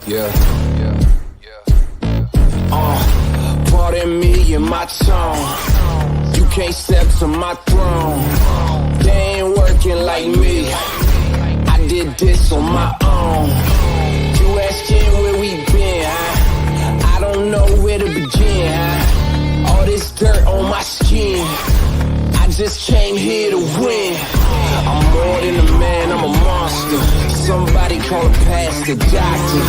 Yeah. Pardon me and my tone. You can't step to my throne. They ain't working like me. I did this on my own. You asking where we been, huh? I don't know where to begin, huh? All this dirt on my skin. I just came here to win. I'm more than a man, I'm a monster. Somebody call a pastor, doctor.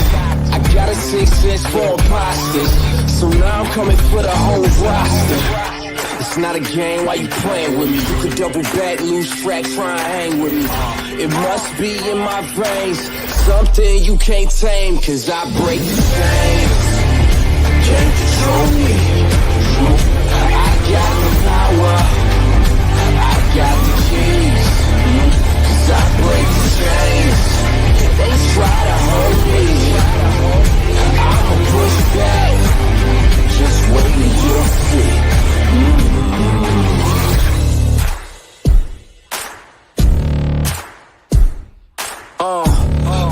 I got a 6th sense for imposters. So now I'm coming for the whole roster. It's not a game, why you playing with me? You could double back, lose track, try and hang with me. It must be in my veins, something you can't tame, cause I break the chains. Can't control me. I got the power, I got the keys, cause I break the chains. They try to hold me, I'ma push back, just wait and you'll see.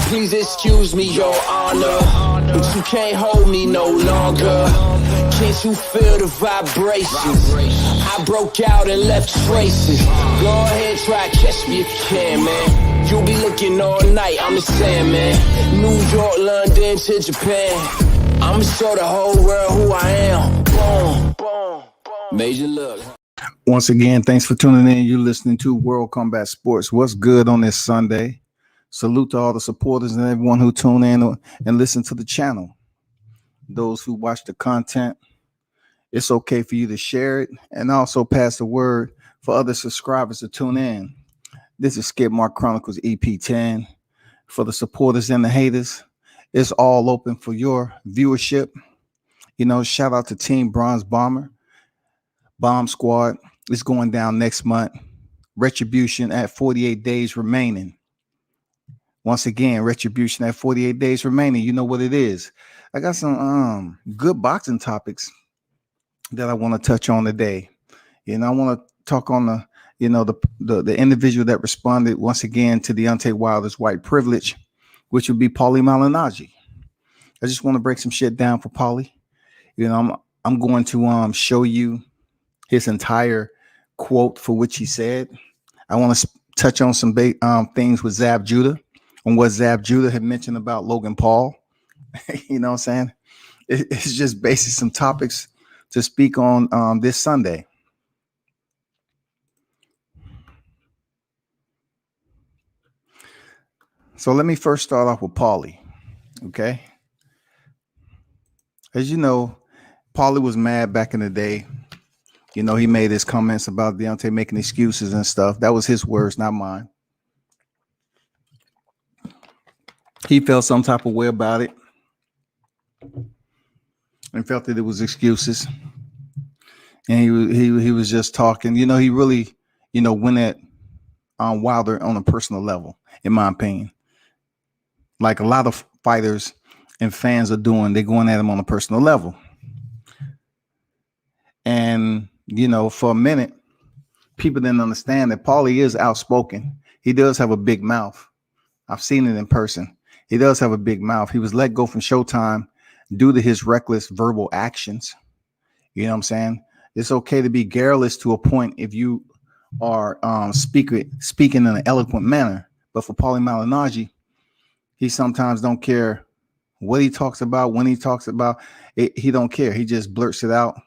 Please excuse me, your honor, but you can't hold me no longer. Can't you feel the vibrations? I broke out and left traces. Go ahead, try to catch me if you can, man. You'll be looking all night, I'm the Sandman. New York, London to Japan. I'ma show the whole world who I am. Boom, boom, boom. Major look. Once again, thanks for tuning in. You're listening to World Combat Sports. What's good on this Sunday? Salute to all the supporters and everyone who tune in and listen to the channel. Those who watch the content, it's okay for you to share it and also pass the word for other subscribers to tune in. This is SKIDMARK Chronicles EP10. For the supporters and the haters, it's all open for your viewership. You know, shout out to Team Bronze Bomber. Bomb Squad is going down next month. Retribution at 48 days remaining. Once again, Retribution at 48 days remaining. You know what it is. I got some good boxing topics that I want to touch on today. You know, I want to talk on the individual that responded once again to Deontay Wilder's white privilege, which would be Paulie Malignaggi. I just want to break some shit down for Paulie. You know, I'm going to show you his entire quote for which he said. I want to touch on some things with Zab Judah, on what Zab Judah had mentioned about Logan Paul. You know what I'm saying? It's just basically some topics to speak on this Sunday. So let me first start off with Paulie. Okay. As you know, Paulie was mad back in the day. You know, he made his comments about Deontay making excuses and stuff. That was his words, not mine. He felt some type of way about it and felt that it was excuses. And he was just talking. You know, he really, went at Wilder on a personal level, in my opinion. Like a lot of fighters and fans are doing, they're going at him on a personal level. And, for a minute, people didn't understand that Paulie is outspoken. He does have a big mouth. I've seen it in person. He does have a big mouth. He was let go from Showtime due to his reckless verbal actions. You know what I'm saying? It's okay to be garrulous to a point if you are speaking in an eloquent manner. But for Paulie Malignaggi, he sometimes don't care what he talks about, when he talks about it. He don't care. He just blurts it out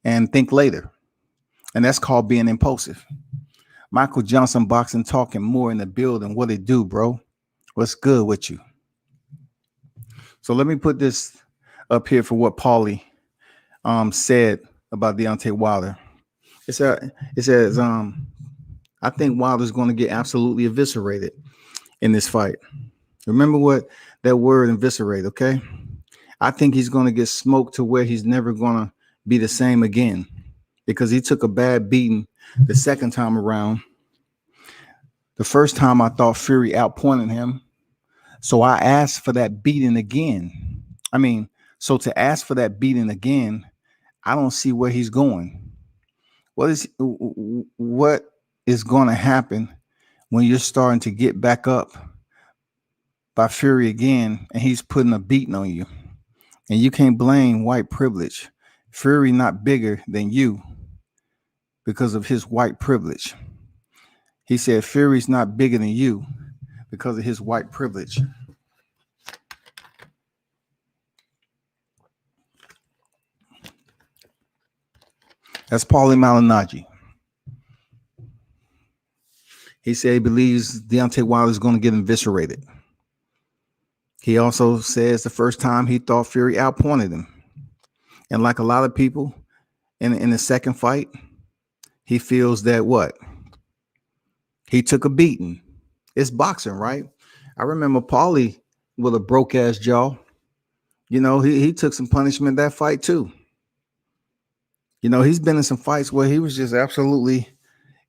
and think later. And that's called being impulsive. Michael Johnson Boxing talking more in the building. What it do, bro? What's good with you? So let me put this up here for what Paulie said about Deontay Wilder. It says, I think Wilder's going to get absolutely eviscerated in this fight. Remember what that word eviscerate, okay? I think he's going to get smoked to where he's never going to be the same again, because he took a bad beating the second time around. The first time I thought Fury outpointed him. So I asked for that beating again. So to ask for that beating again, I don't see where he's going. What is going to happen when you're starting to get back up by Fury again, and he's putting a beating on you. And you can't blame white privilege. Fury not bigger than you because of his white privilege. He said Fury's not bigger than you because of his white privilege. That's Paulie Malignaggi. He said he believes Deontay Wilder is going to get eviscerated. He also says the first time he thought Fury outpointed him. And like a lot of people in the second fight, he feels that what? He took a beating. It's boxing, right? I remember Paulie with a broke ass jaw. You know, he took some punishment that fight too. You know, he's been in some fights where he was just absolutely,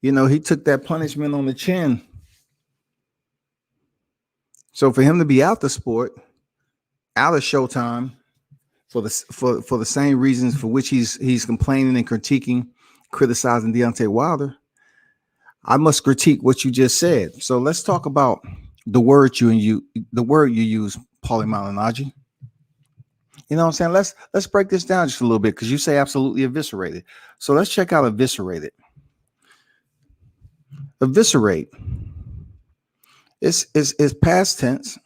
you know, he took that punishment on the chin. So for him to be out the sport, out of Showtime, for the same reasons for which he's complaining and criticizing Deontay Wilder, I must critique what you just said. So let's talk about the word you use, Paulie Malignaggi. You know what I'm saying? Let's break this down just a little bit because you say absolutely eviscerated. So let's check out eviscerated. Eviscerate. It's past tense.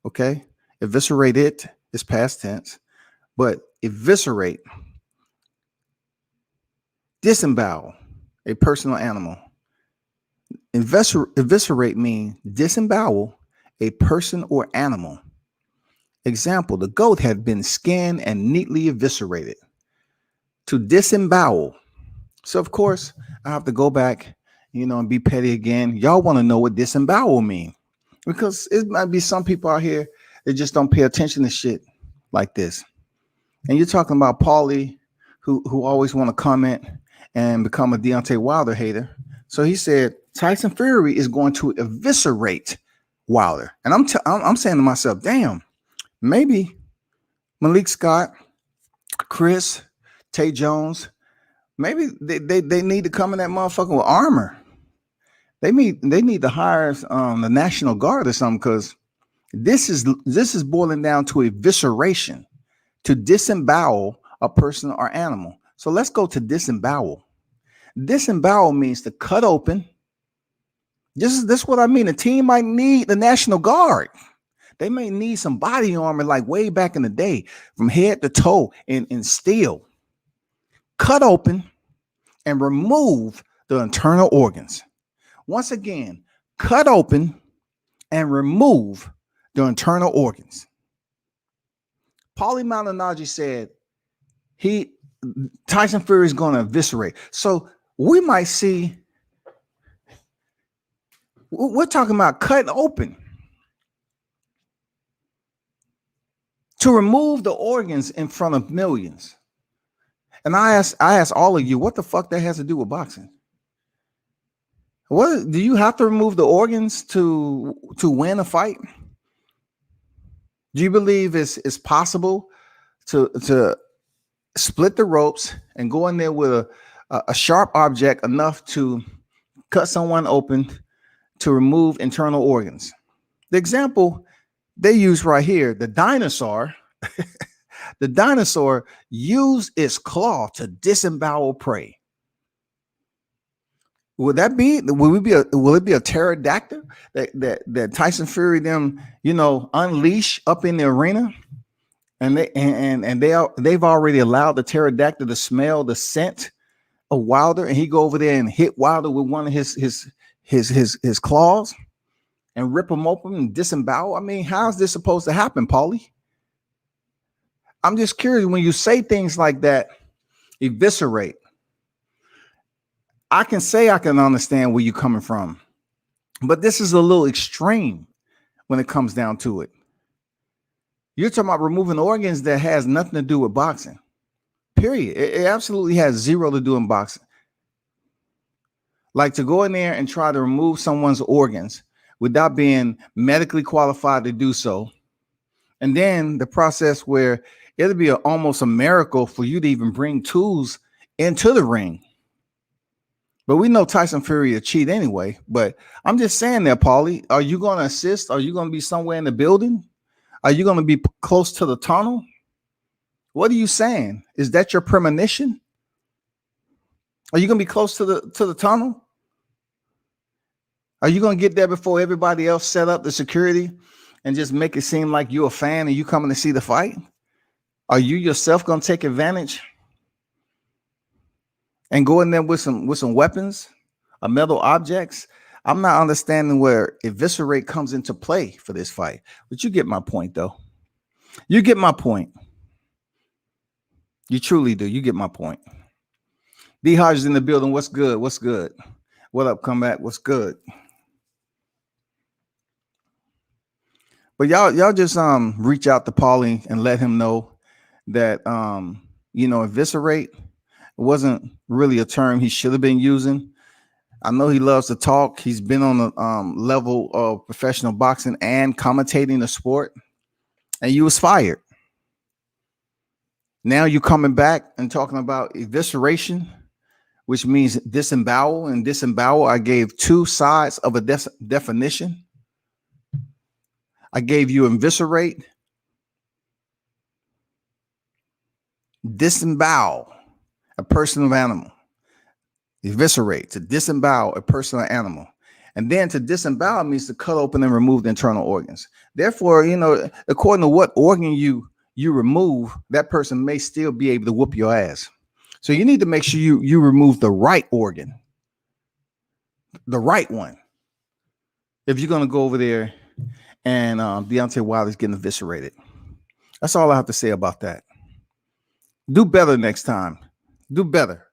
Okay. Eviscerated is past tense, but eviscerate, disembowel a person or animal. Eviscerate means disembowel a person or animal. Example, the goat had been skinned and neatly eviscerated. To disembowel. So, of course, I have to go back, you know, and be petty again. Y'all want to know what disembowel mean? Because it might be some people out here that just don't pay attention to shit like this. And you're talking about Paulie, who always want to comment and become a Deontay Wilder hater. So he said Tyson Fury is going to eviscerate Wilder. And I'm saying to myself, damn. Maybe Malik Scott, Chris, Tay Jones, maybe they need to come in that motherfucker with armor. They need to hire the National Guard or something, because this is boiling down to evisceration, to disembowel a person or animal. So let's go to disembowel. Disembowel means to cut open. This is what I mean. A team might need the National Guard. They may need some body armor like way back in the day, from head to toe in steel. Cut open and remove the internal organs. Once again, cut open and remove the internal organs. Paulie Malignaggi said Tyson Fury is going to eviscerate. So we might see, we're talking about cut open. To remove the organs in front of millions. And I ask all of you, what the fuck that has to do with boxing? What do you have to remove the organs to win a fight? Do you believe it's possible to split the ropes and go in there with a sharp object enough to cut someone open to remove internal organs? The example they use right here, the dinosaur, the dinosaur used its claw to disembowel prey. Will it be a pterodactyl that Tyson Fury them, you know, unleash up in the arena? And they've already allowed the pterodactyl to smell the scent of Wilder, and he go over there and hit Wilder with one of his claws and rip him open and disembowel. I mean, how's this supposed to happen, Paulie? I'm just curious, when you say things like that, eviscerate. I can understand where you're coming from, but this is a little extreme when it comes down to it. You're talking about removing organs that has nothing to do with boxing. Period. It absolutely has zero to do in boxing. Like to go in there and try to remove someone's organs without being medically qualified to do so. And then the process where it'll be almost a miracle for you to even bring tools into the ring. But we know Tyson Fury will cheat anyway. But I'm just saying there, Paulie, are you going to assist? Are you going to be somewhere in the building? Are you going to be close to the tunnel? What are you saying? Is that your premonition? Are you going to be close to the tunnel? Are you going to get there before everybody else set up the security and just make it seem like you're a fan and you coming to see the fight? Are you yourself going to take advantage and go in there with some weapons or metal objects? I'm not understanding where eviscerate comes into play for this fight. But you get my point, though. You get my point. You truly do. You get my point. D Hodges in the building. What's good? What's good? What up, comeback? What's good? But y'all just reach out to Paulie and let him know that eviscerate wasn't really a term he should have been using. I know he loves to talk. He's been on the level of professional boxing and commentating the sport, and you was fired. Now you coming back and talking about evisceration, which means disembowel. And disembowel, I gave two sides of a definition. I gave you eviscerate, disembowel a person or animal. Eviscerate, to disembowel a person or animal. And then to disembowel means to cut open and remove the internal organs. Therefore, according to what organ you remove, that person may still be able to whoop your ass. So you need to make sure you remove the right organ, the right one, if you're going to go over there and Deontay Wilder's getting eviscerated. That's all I have to say about that. Do better next time. Do better.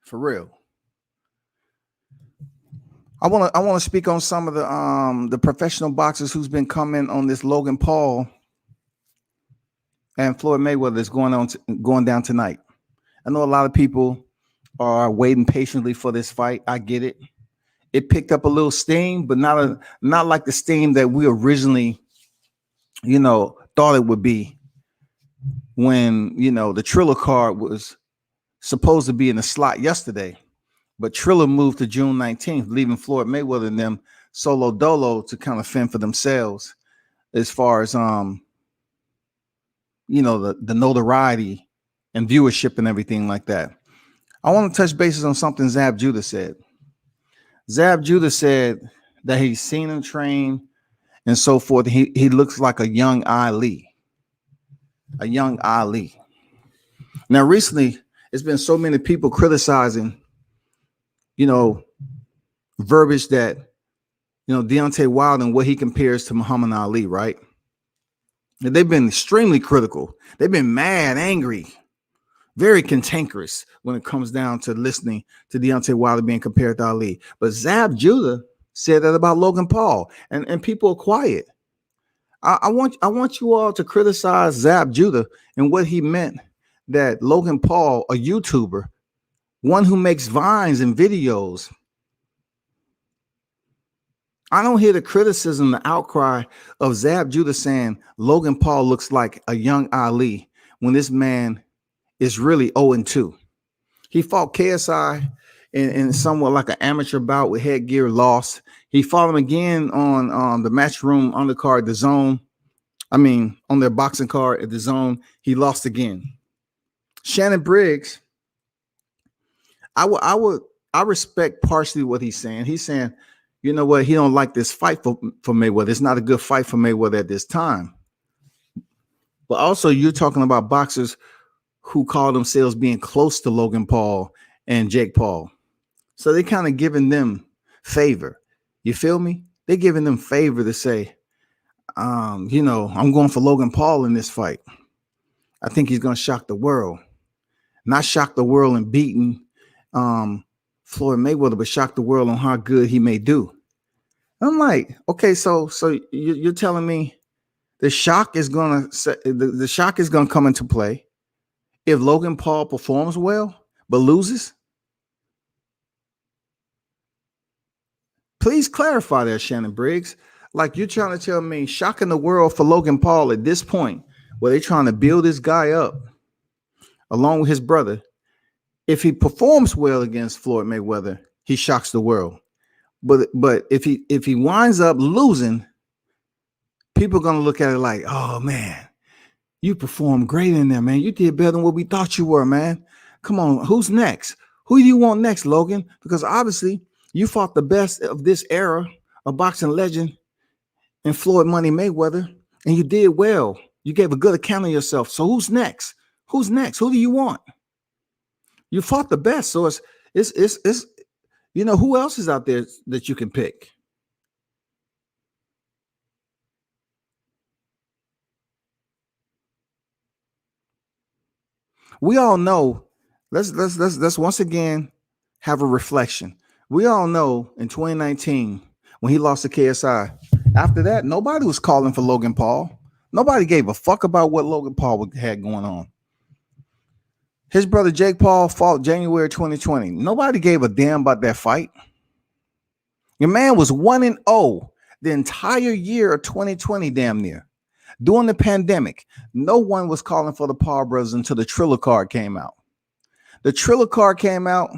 For real. I want to speak on some of the professional boxers who's been coming on this Logan Paul and Floyd Mayweather that's going down tonight. I know a lot of people are waiting patiently for this fight. I get it. It picked up a little steam, but not like the steam that we originally, thought it would be when, the Triller card was supposed to be in the slot yesterday. But Triller moved to June 19th, leaving Floyd Mayweather and them solo dolo to kind of fend for themselves as far as, the notoriety and viewership and everything like that. I want to touch bases on something Zab Judah said. Zab Judah said that he's seen him train and so forth. He looks like a young Ali. A young Ali. Now, recently, it's been so many people criticizing, verbiage that, Deontay Wilder and what he compares to Muhammad Ali, right? And they've been extremely critical. They've been mad, angry, very cantankerous when it comes down to listening to Deontay Wilder being compared to Ali. But Zab Judah said that about Logan Paul, and people are quiet. I want you all to criticize Zab Judah and what he meant that Logan Paul, a YouTuber, one who makes vines and videos. I don't hear the criticism, the outcry of Zab Judah saying Logan Paul looks like a young Ali when this man is really 0-2. He fought KSI in somewhat like an amateur bout with headgear, lost. He fought him again on the Matchroom undercard, the Zone. On their boxing card at the Zone. He lost again. Shannon Briggs, I respect partially what he's saying. He's saying, you know what, he don't like this fight for Mayweather. It's not a good fight for Mayweather at this time. But also, you're talking about boxers who call themselves being close to Logan Paul and Jake Paul. So they're kind of giving them favor. You feel me? They're giving them favor to say, I'm going for Logan Paul in this fight. I think he's going to shock the world. Not shock the world in beating Floyd Mayweather, but shock the world on how good he may do. I'm like, okay, so you're telling me the shock is going to come into play if Logan Paul performs well but loses? Please clarify that, Shannon Briggs. Like, you're trying to tell me shocking the world for Logan Paul at this point, where they're trying to build this guy up along with his brother. If he performs well against Floyd Mayweather, he shocks the world. But if he winds up losing, people are gonna look at it like, oh man, you performed great in there, man. You did better than what we thought you were, man. Come on, who's next? Who do you want next, Logan? Because obviously you fought the best of this era, a boxing legend, and Floyd Money Mayweather, and you did well. You gave a good account of yourself. So who's next? Who's next? Who do you want? You fought the best. So it's you know, who else is out there that you can pick? We all know, let's once again have a reflection. We all know in 2019 when he lost to KSI, after that, nobody was calling for Logan Paul. Nobody gave a fuck about what Logan Paul had going on. His brother Jake Paul fought January 2020. Nobody gave a damn about that fight. Your man was 1-0 the entire year of 2020, damn near. During the pandemic, no one was calling for the Paul brothers until the Triller card came out. The Triller card came out,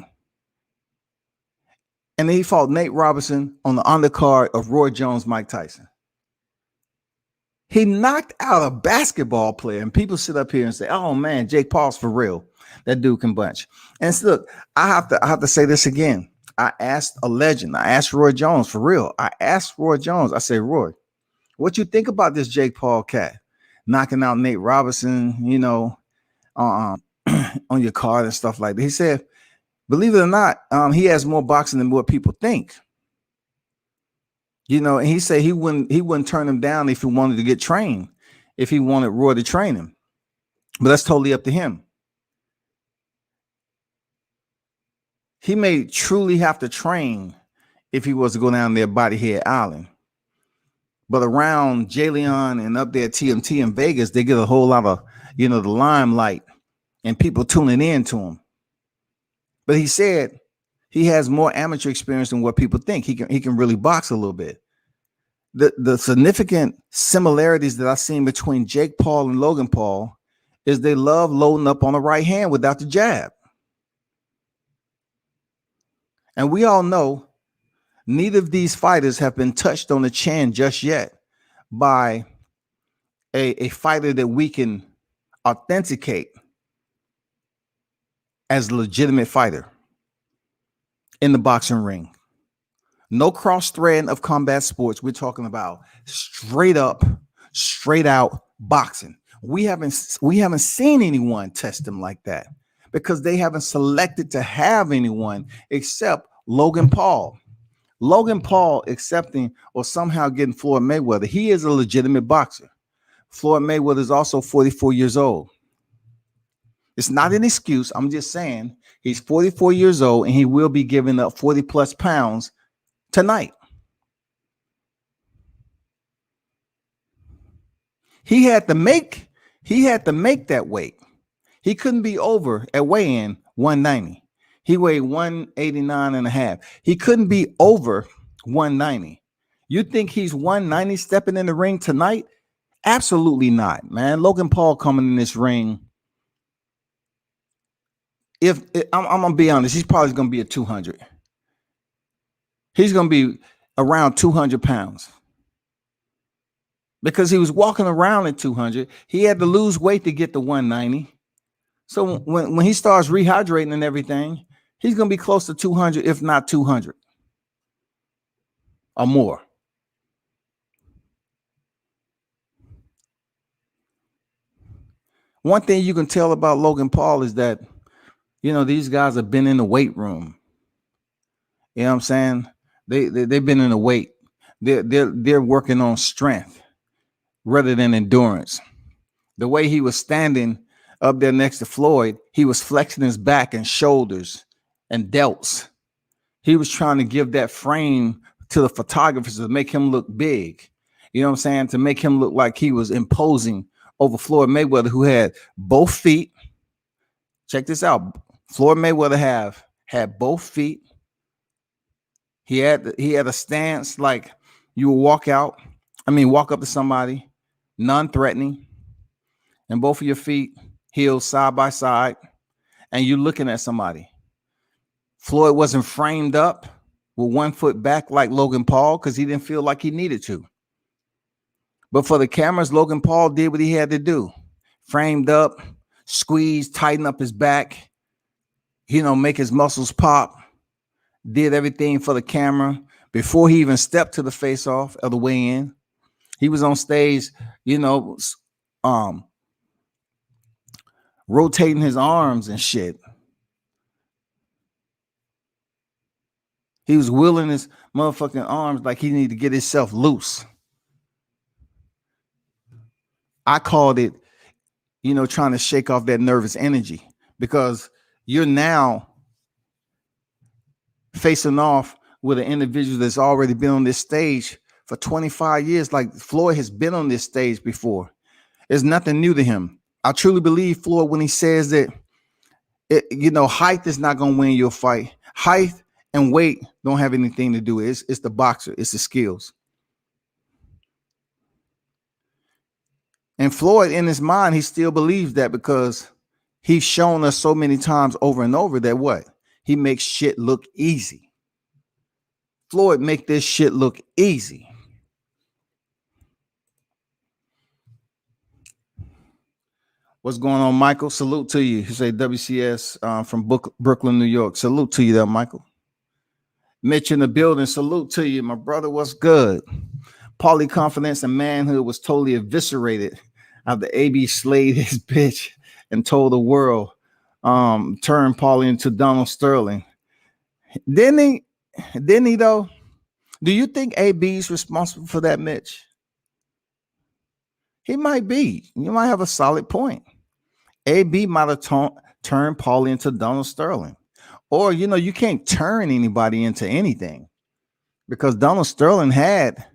and then he fought Nate Robinson on the undercard of Roy Jones, Mike Tyson. He knocked out a basketball player, and people sit up here and say, "Oh man, Jake Paul's for real. That dude can bunch." And so, look, I have to say this again. I asked a legend. I asked Roy Jones for real. I asked Roy Jones. I say, Roy, what you think about this Jake Paul cat knocking out Nate Robinson? You know, on your card and stuff like that. He said, believe it or not, he has more boxing than what people think. You know, and he said he wouldn't turn him down if he wanted to get trained, if he wanted Roy to train him. But that's totally up to him. He may truly have to train if he was to go down there Bodyhead Island. But around Jalen and up there at TMT in Vegas, they get a whole lot of, you know, the limelight and people tuning in to him. But he said he has more amateur experience than what people think. He can really box a little bit. The significant similarities that I've seen between Jake Paul and Logan Paul is they love loading up on the right hand without the jab. And we all know neither of these fighters have been touched on the chin just yet by a fighter that we can authenticate as a legitimate fighter in the boxing ring. No cross thread of combat sports. We're talking about straight up, straight out boxing. We haven't seen anyone test them like that because they haven't selected to have anyone except Logan Paul. Logan Paul accepting or somehow getting Floyd Mayweather. He is a legitimate boxer. Floyd Mayweather is also 44 years old. It's not an excuse. I'm just saying he's 44 years old and he will be giving up 40 plus pounds tonight. He had to make that weight. He couldn't be over at weigh-in 190. He weighed 189 and a half. He couldn't be over 190. You think he's 190 stepping in the ring tonight? Absolutely not, man. Logan Paul coming in this ring. I'm gonna be honest, he's probably gonna be a 200. He's gonna be around 200 pounds because he was walking around at 200. He had to lose weight to get to 190. So when he starts rehydrating and everything, he's gonna be close to 200, if not 200 or more. One thing you can tell about Logan Paul is that, you know, these guys have been in the weight room. You know what I'm saying? They've been in the weight. They're working on strength rather than endurance. The way he was standing up there next to Floyd, he was flexing his back and shoulders and delts. He was trying to give that frame to the photographers to make him look big. You know what I'm saying? To make him look like he was imposing over Floyd Mayweather, who had both feet. Check this out. Floyd Mayweather had both feet. He had a stance like you would walk up to somebody, non-threatening, and both of your feet heels side by side, and you're looking at somebody. Floyd wasn't framed up with 1 foot back like Logan Paul because he didn't feel like he needed to. But for the cameras, Logan Paul did what he had to do. Framed up, squeezed, tighten up his back, make his muscles pop, did everything for the camera before he even stepped to the face-off of the weigh-in. He was on stage, rotating his arms and shit. He was wheeling his motherfucking arms like he needed to get himself loose. I called it, trying to shake off that nervous energy because you're now facing off with an individual that's already been on this stage for 25 years. Like Floyd has been on this stage before. It's nothing new to him. I truly believe Floyd when he says that, height is not going to win your fight. Height and weight don't have anything to do with it. It's the boxer. It's the skills. And Floyd, in his mind, he still believes that because he's shown us so many times over and over that what? He makes shit look easy. Floyd make this shit look easy. What's going on, Michael? Salute to you. He say WCS from Brooklyn, New York. Salute to you there, Michael. Mitch in the building. Salute to you, my brother. What's good? Paulie confidence and manhood was totally eviscerated after AB slayed his bitch and told the world, turned Paulie into Donald Sterling. Didn't he though? Do you think AB is responsible for that, Mitch? He might be. You might have a solid point. AB might have turned Paulie into Donald Sterling. Or, you can't turn anybody into anything because Donald Sterling had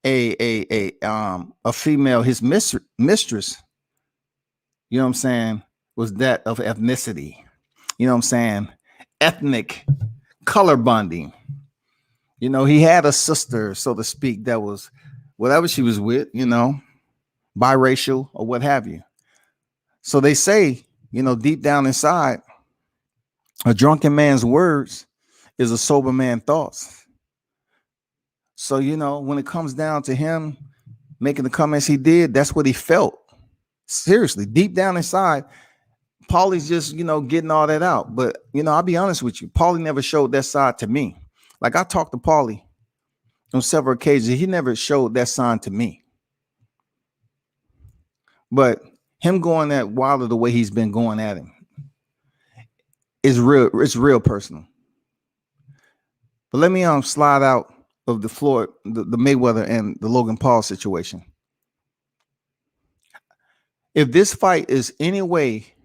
a female, his mistress, was that of ethnicity, ethnic color bonding. He had a sister, so to speak, that was whatever she was with, biracial or what have you. So they say, deep down inside, a drunken man's words is a sober man's thoughts. So, when it comes down to him making the comments he did, that's what he felt. Seriously, deep down inside, Paulie's just, getting all that out. But, I'll be honest with you. Paulie never showed that side to me. Like I talked to Paulie on several occasions. He never showed that side to me. But him going at Wilder the way he's been going at him is real. It's real personal. But let me slide out of the Floyd, the Mayweather and the Logan Paul situation. If this fight is any way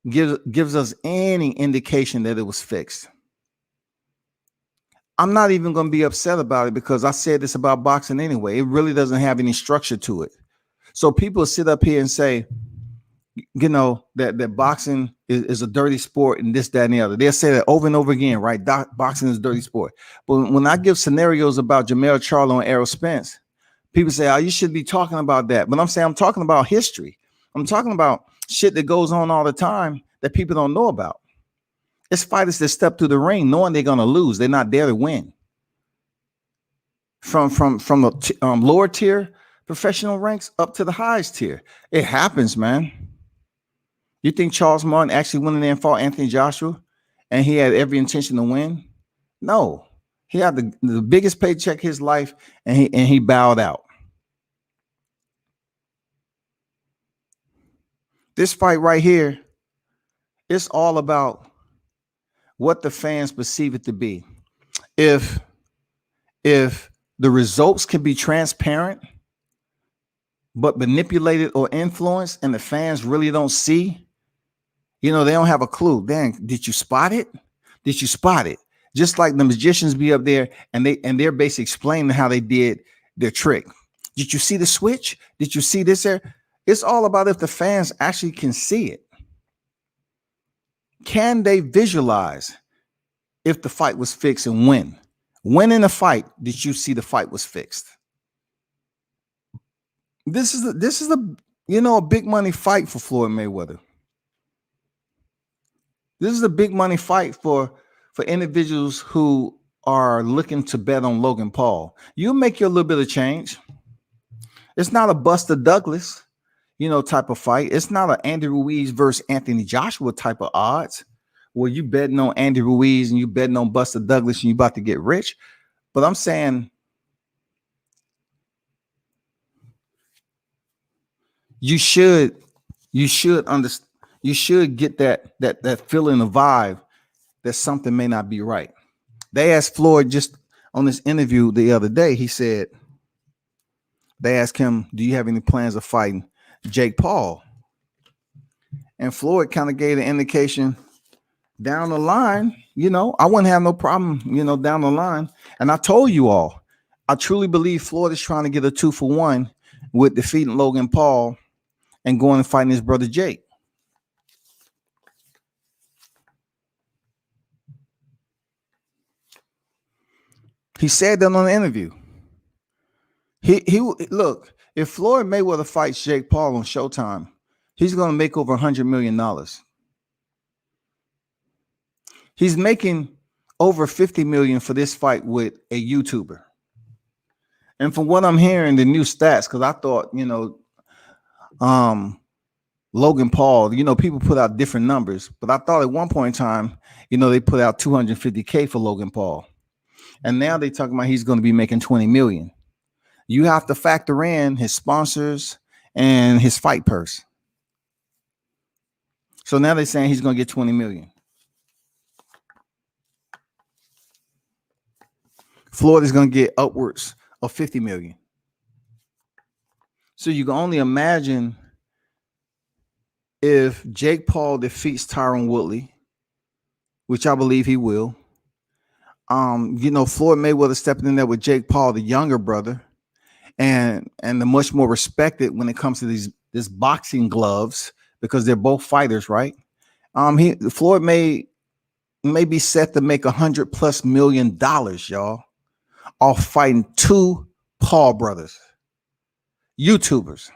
gives us any indication that it was fixed, I'm not even going to be upset about it because I said this about boxing anyway. It really doesn't have any structure to it. So people sit up here and say, that boxing is a dirty sport and this, that, and the other. They'll say that over and over again, right? Boxing is a dirty sport. But when I give scenarios about Jermell Charlo and Errol Spence, people say, oh, you should be talking about that. But I'm saying I'm talking about history. I'm talking about shit that goes on all the time that people don't know about. It's fighters that step through the ring knowing they're going to lose. They're not there to win. From the lower tier professional ranks up to the highest tier. It happens, man. You think Charles Martin actually went in there and fought Anthony Joshua and he had every intention to win? No. He had the biggest paycheck of his life and he bowed out. This fight right here, it's all about what the fans perceive it to be. If the results can be transparent, but manipulated or influenced, and the fans really don't see, they don't have a clue. Dang, did you spot it? Did you spot it? Just like the magicians be up there and they're basically explaining how they did their trick. Did you see the switch? Did you see this there? It's all about if the fans actually can see it. Can they visualize if the fight was fixed and when? When in the fight did you see the fight was fixed? This is a big money fight for Floyd Mayweather. This is a big money fight for individuals who are looking to bet on Logan Paul. You make your little bit of change. It's not a Buster Douglas, type of fight. It's not an Andy Ruiz versus Anthony Joshua type of odds where you betting on Andy Ruiz and you betting on Buster Douglas and you about to get rich. But I'm saying you should understand. You should get that feeling of vibe that something may not be right. They asked Floyd just on this interview the other day. He said they asked him, "Do you have any plans of fighting Jake Paul?" And Floyd kind of gave an indication down the line. I wouldn't have no problem. Down the line. And I told you all, I truly believe Floyd is trying to get a 2-for-1 with defeating Logan Paul and going and fighting his brother Jake. He said that on the interview. He look, if Floyd Mayweather fights Jake Paul on Showtime, he's going to make over $100 million. He's making over $50 million for this fight with a YouTuber. And from what I'm hearing, the new stats, because I thought, Logan Paul, people put out different numbers, but I thought at one point in time, they put out $250K for Logan Paul. And now they're talking about he's going to be making $20 million. You have to factor in his sponsors and his fight purse. So now they're saying he's going to get $20 million. Floyd is going to get upwards of $50 million. So you can only imagine if Jake Paul defeats Tyron Woodley, which I believe he will. Floyd Mayweather stepping in there with Jake Paul, the younger brother, and the much more respected when it comes to this boxing gloves, because they're both fighters, right? Floyd may be set to make $100+ million, y'all, off fighting two Paul brothers, YouTubers.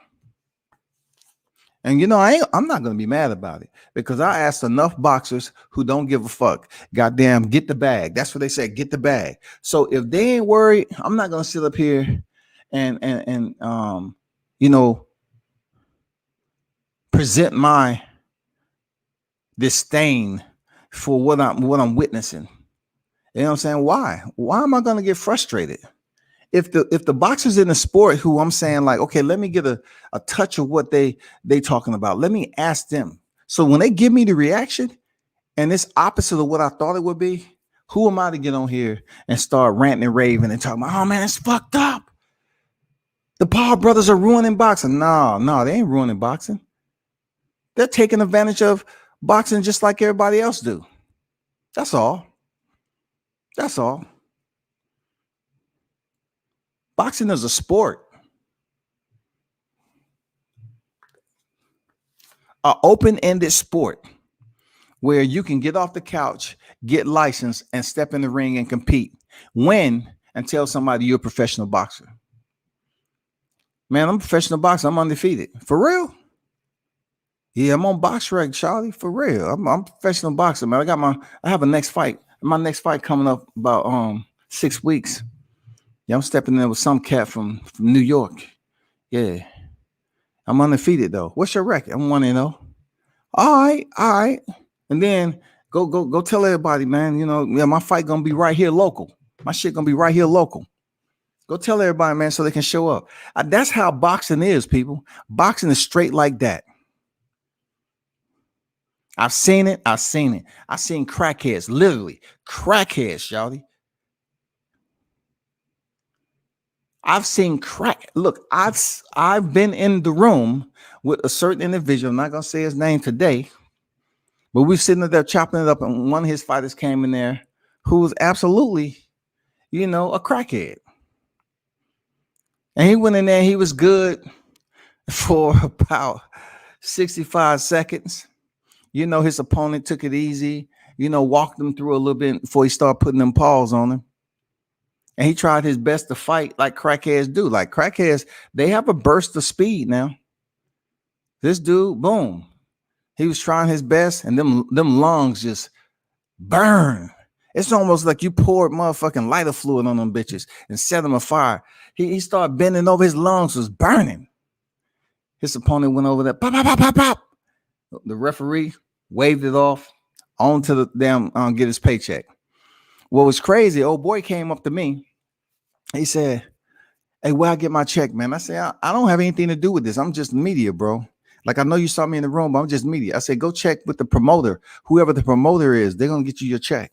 And I'm not going to be mad about it, because I asked enough boxers who don't give a fuck. Goddamn, get the bag. That's what they said, get the bag. So if they ain't worried, I'm not going to sit up here and present my disdain for what I'm witnessing. You know what I'm saying? Why am I going to get frustrated? If the boxers in the sport who I'm saying, like, okay, let me get a touch of what they talking about. Let me ask them. So when they give me the reaction and it's opposite of what I thought it would be, who am I to get on here and start ranting and raving and talking about, oh man, it's fucked up. The Paul brothers are ruining boxing. No, they ain't ruining boxing. They're taking advantage of boxing just like everybody else do. That's all. That's all. Boxing is a sport, an open-ended sport where you can get off the couch, get licensed, and step in the ring and compete, win, and tell somebody you're a professional boxer. Man, I'm a professional boxer. I'm undefeated. For real? Yeah, I'm on BoxRec, Charlie. For real. I'm a professional boxer, man. I have a next fight. My next fight coming up about 6 weeks. Yeah, I'm stepping in with some cat from New York. Yeah. I'm undefeated though. What's your record? I'm 1-0. All right. And then go tell everybody, man, my fight gonna be right here local. My shit gonna be right here local. Go tell everybody, man, so they can show up. That's how boxing is, people. Boxing is straight like that. I've seen it. I've seen crackheads, literally crackheads, y'all. I've seen crack. Look, I've been in the room with a certain individual. I'm not gonna say his name today, but we're sitting there chopping it up, and one of his fighters came in there who was absolutely, a crackhead. And he went in there, he was good for about 65 seconds. His opponent took it easy, walked him through a little bit before he started putting them paws on him. And he tried his best to fight like crackheads do. Like crackheads, they have a burst of speed now. This dude, boom. He was trying his best, and them lungs just burn. It's almost like you poured motherfucking lighter fluid on them bitches and set them afire. He started bending over. His lungs was burning. His opponent went over there. Pop, pop, pop, pop, pop. The referee waved it off on to the damn get his paycheck. What was crazy, old boy came up to me. He said, "Hey, where I get my check, man?" I said, I don't have anything to do with this. I'm just media, bro. Like, I know you saw me in the room, but I'm just media. I said, go check with the promoter. Whoever the promoter is, they're going to get you your check.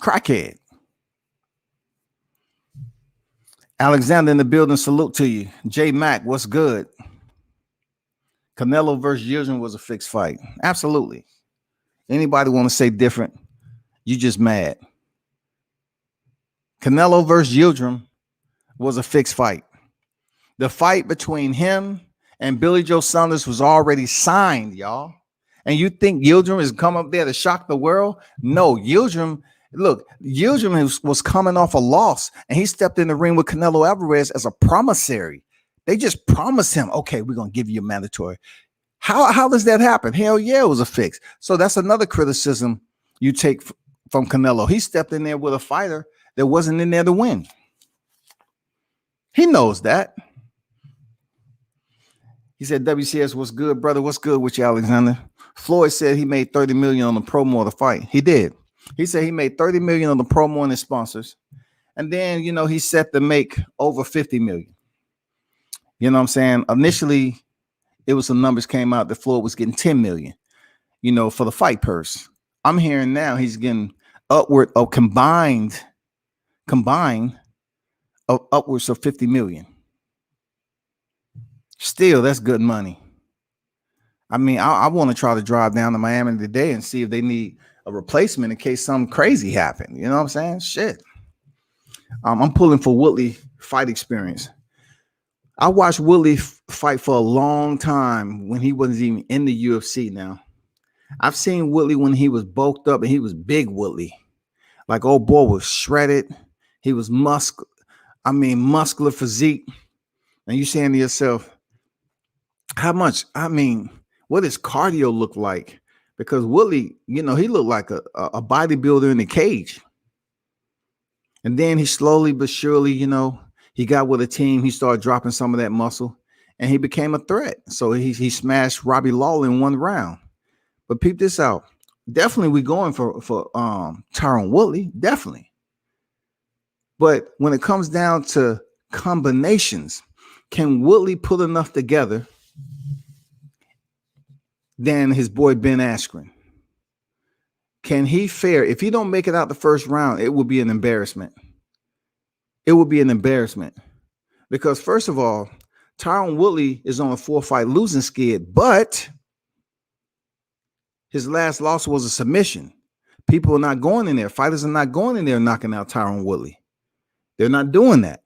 Crackhead. Alexander in the building, salute to you. J Mac, what's good? Canelo versus Yildirim was a fixed fight. Absolutely. Anybody want to say different? You just mad. Canelo versus Yildirim was a fixed fight. The fight between him and Billy Joe Saunders was already signed, y'all. And you think Yildirim is come up there to shock the world? No, Yildirim was coming off a loss, and he stepped in the ring with Canelo Alvarez as a promissory. They just promised him, okay, we're going to give you a mandatory. How does that happen? Hell yeah, it was a fix. So that's another criticism you take from Canelo. He stepped in there with a fighter that wasn't in there to win. He knows that. He said, WCS, what's good, brother? What's good with you, Alexander? Floyd said he made $30 million on the promo of the fight. He did. He said he made $30 million on the promo and his sponsors. And then, he's set to make over $50 million. You know what I'm saying? Initially, it was some numbers came out that Floyd was getting $10 million, for the fight purse. I'm hearing now he's getting upward of combined of upwards of $50 million. Still, that's good money. I mean, I want to try to drive down to Miami today and see if they need a replacement in case something crazy happened. You know what I'm saying? Shit. I'm pulling for Woodley fight experience. I watched Woodley fight for a long time when he wasn't even in the UFC now. I've seen Woodley when he was bulked up, and he was big Woodley. Like, old boy was shredded. He was muscular physique. And you saying to yourself, what does cardio look like? Because Woodley, he looked like a bodybuilder in a cage. And then he slowly but surely, he got with a team. He started dropping some of that muscle, and he became a threat. So he smashed Robbie Lawler in one round. But peep this out. Definitely we going for Tyron Woodley. Definitely. But when it comes down to combinations, can Woodley put enough together than his boy Ben Askren? Can he fare? If he don't make it out the first round, it will be an embarrassment. It will be an embarrassment. Because first of all, Tyron Woodley is on a 4-fight losing skid, but his last loss was a submission. People are not going in there. Fighters are not going in there knocking out Tyron Woodley. They're not doing that.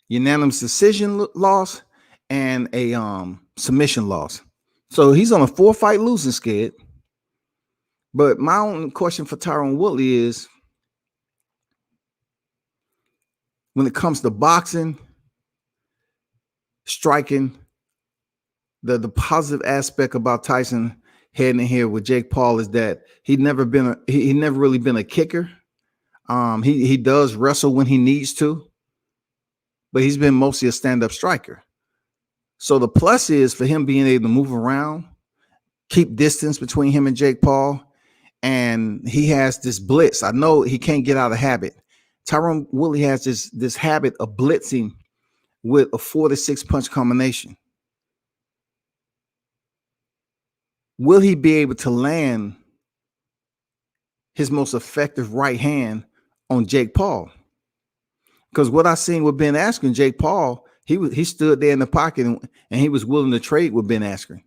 Unanimous decision loss and a submission loss. So he's on a 4-fight losing skid. But my own question for Tyron Woodley is, when it comes to boxing, striking, the positive aspect about Tyson heading in here with Jake Paul is that he never really been a kicker. He does wrestle when he needs to, but he's been mostly a stand-up striker. So the plus is for him being able to move around, keep distance between him and Jake Paul, and he has this blitz. I know he can't get out of habit. Tyron Woodley has this habit of blitzing with a 4 to 6 punch combination. Will he be able to land his most effective right hand on Jake Paul? Because what I seen with Ben Askren, Jake Paul, he stood there in the pocket and he was willing to trade with Ben Askren.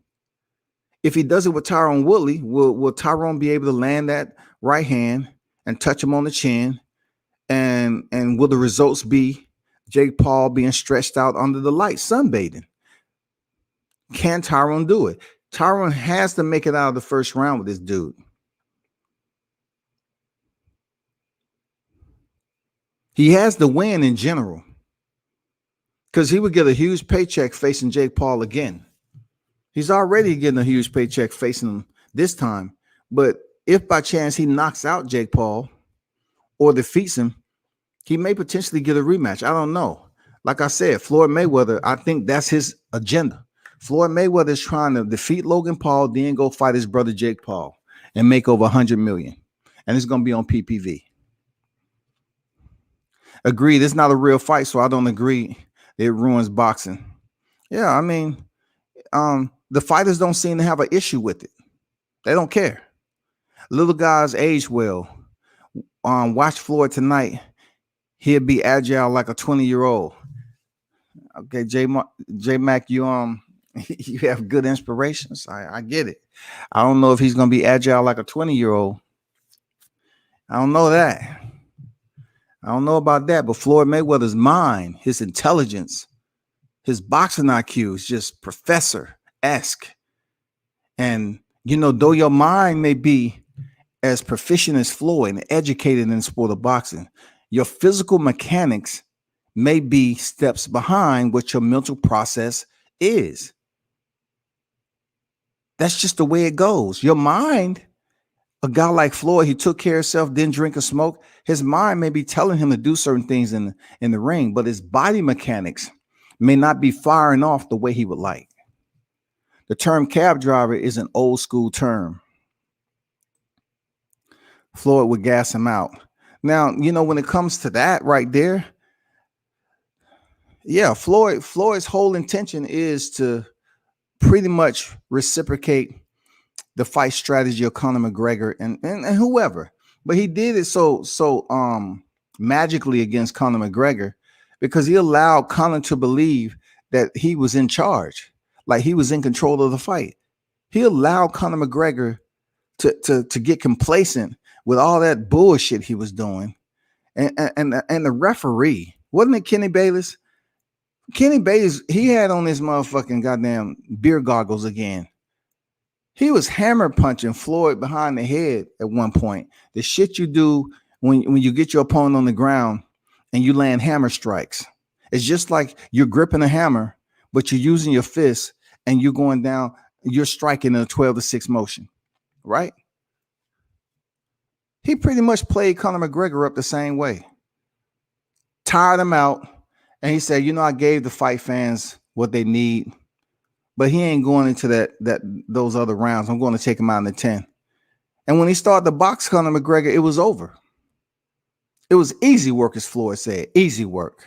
If he does it with Tyron Woodley, will Tyron be able to land that right hand and touch him on the chin? And will the results be Jake Paul being stretched out under the light, sunbathing? Can Tyron do it? Tyron has to make it out of the first round with this dude. He has the win in general. because he would get a huge paycheck facing Jake Paul again. He's already getting a huge paycheck facing him this time. But if by chance he knocks out Jake Paul or defeats him, he may potentially get a rematch. I don't know. Like I said, Floyd Mayweather, I think that's his agenda. Floyd Mayweather is trying to defeat Logan Paul, then go fight his brother Jake Paul and make over 100 million. And it's going to be on PPV. Agreed, it's not a real fight, so I don't agree it ruins boxing. Yeah, I mean, the fighters don't seem to have an issue with it. They don't care. Little guys age well. Watch Floyd tonight. He'll be agile like a 20-year-old. Okay, J-Mac, you you have good inspirations. I get it. I don't know if he's gonna be agile like a 20-year-old. I don't know that. I don't know about that, but Floyd Mayweather's mind, his intelligence, his boxing IQ is just professor-esque. And, though your mind may be as proficient as Floyd and educated in the sport of boxing, your physical mechanics may be steps behind what your mental process is. That's just the way it goes. Your mind, a guy like Floyd, he took care of himself, didn't drink or smoke. His mind may be telling him to do certain things in the ring, but his body mechanics may not be firing off the way he would like. The term cab driver is an old school term. Floyd would gas him out. Now, when it comes to that right there, yeah, Floyd's whole intention is to pretty much reciprocate the fight strategy of Conor McGregor and whoever. But he did it so magically against Conor McGregor because he allowed Conor to believe that he was in charge, like he was in control of the fight. He allowed Conor McGregor to get complacent with all that bullshit he was doing. And the referee, wasn't it Kenny Bayless? Kenny Bayless, he had on his motherfucking goddamn beer goggles again. He was hammer punching Floyd behind the head at one point. The shit you do when you get your opponent on the ground and you land hammer strikes. It's just like you're gripping a hammer, but you're using your fist and you're going down, you're striking in a 12-6 motion, right? He pretty much played Conor McGregor up the same way. Tired him out. And he said, I gave the fight fans what they need, but he ain't going into those other rounds. I'm going to take him out in the 10. And when he started to box Conor McGregor, it was over. It was easy work, as Floyd said. Easy work.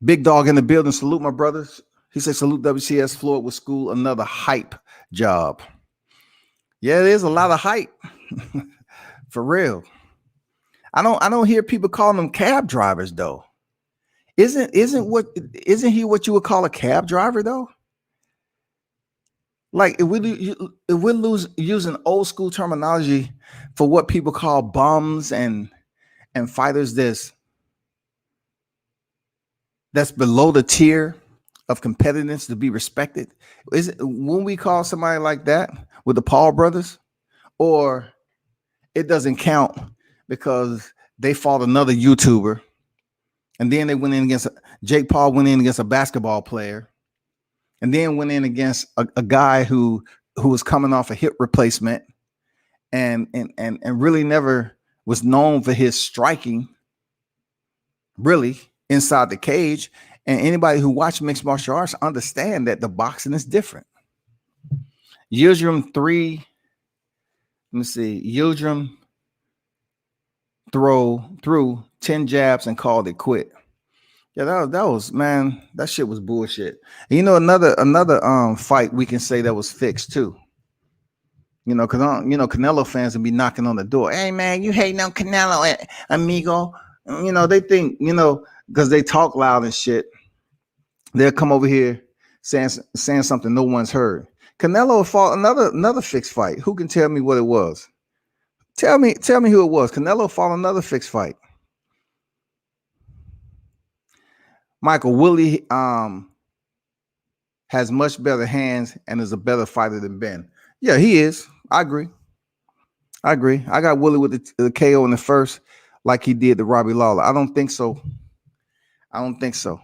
Big Dog in the building. Salute my brothers. He said, salute WCS. Floyd with school. Another hype job. Yeah, there's a lot of hype. For real. I don't hear people calling them cab drivers though. Isn't he what you would call a cab driver though? Like if we're using old school terminology for what people call bums and fighters that's below the tier of competitiveness to be respected, when we call somebody like that with the Paul brothers, or it doesn't count because they fought another YouTuber. And then they went in against Jake Paul, went in against a basketball player, and then went in against a guy who was coming off a hip replacement and really never was known for his striking, really, inside the cage. And anybody who watched mixed martial arts understand that the boxing is different. Yildirim threw 10 jabs and called it quit. Yeah, that was man, that shit was bullshit. And another fight we can say that was fixed too. Because Canelo fans will be knocking on the door. Hey man, you hating on Canelo, amigo? They think because they talk loud and shit, they'll come over here saying something no one's heard. Canelo fought another fixed fight. Who can tell me what it was? Tell me who it was. Canelo fought another fixed fight. Michael Willie has much better hands and is a better fighter than Ben. Yeah, he is. I agree. I got Willie with the KO in the first, like he did to Robbie Lawler. I don't think so. I don't think so.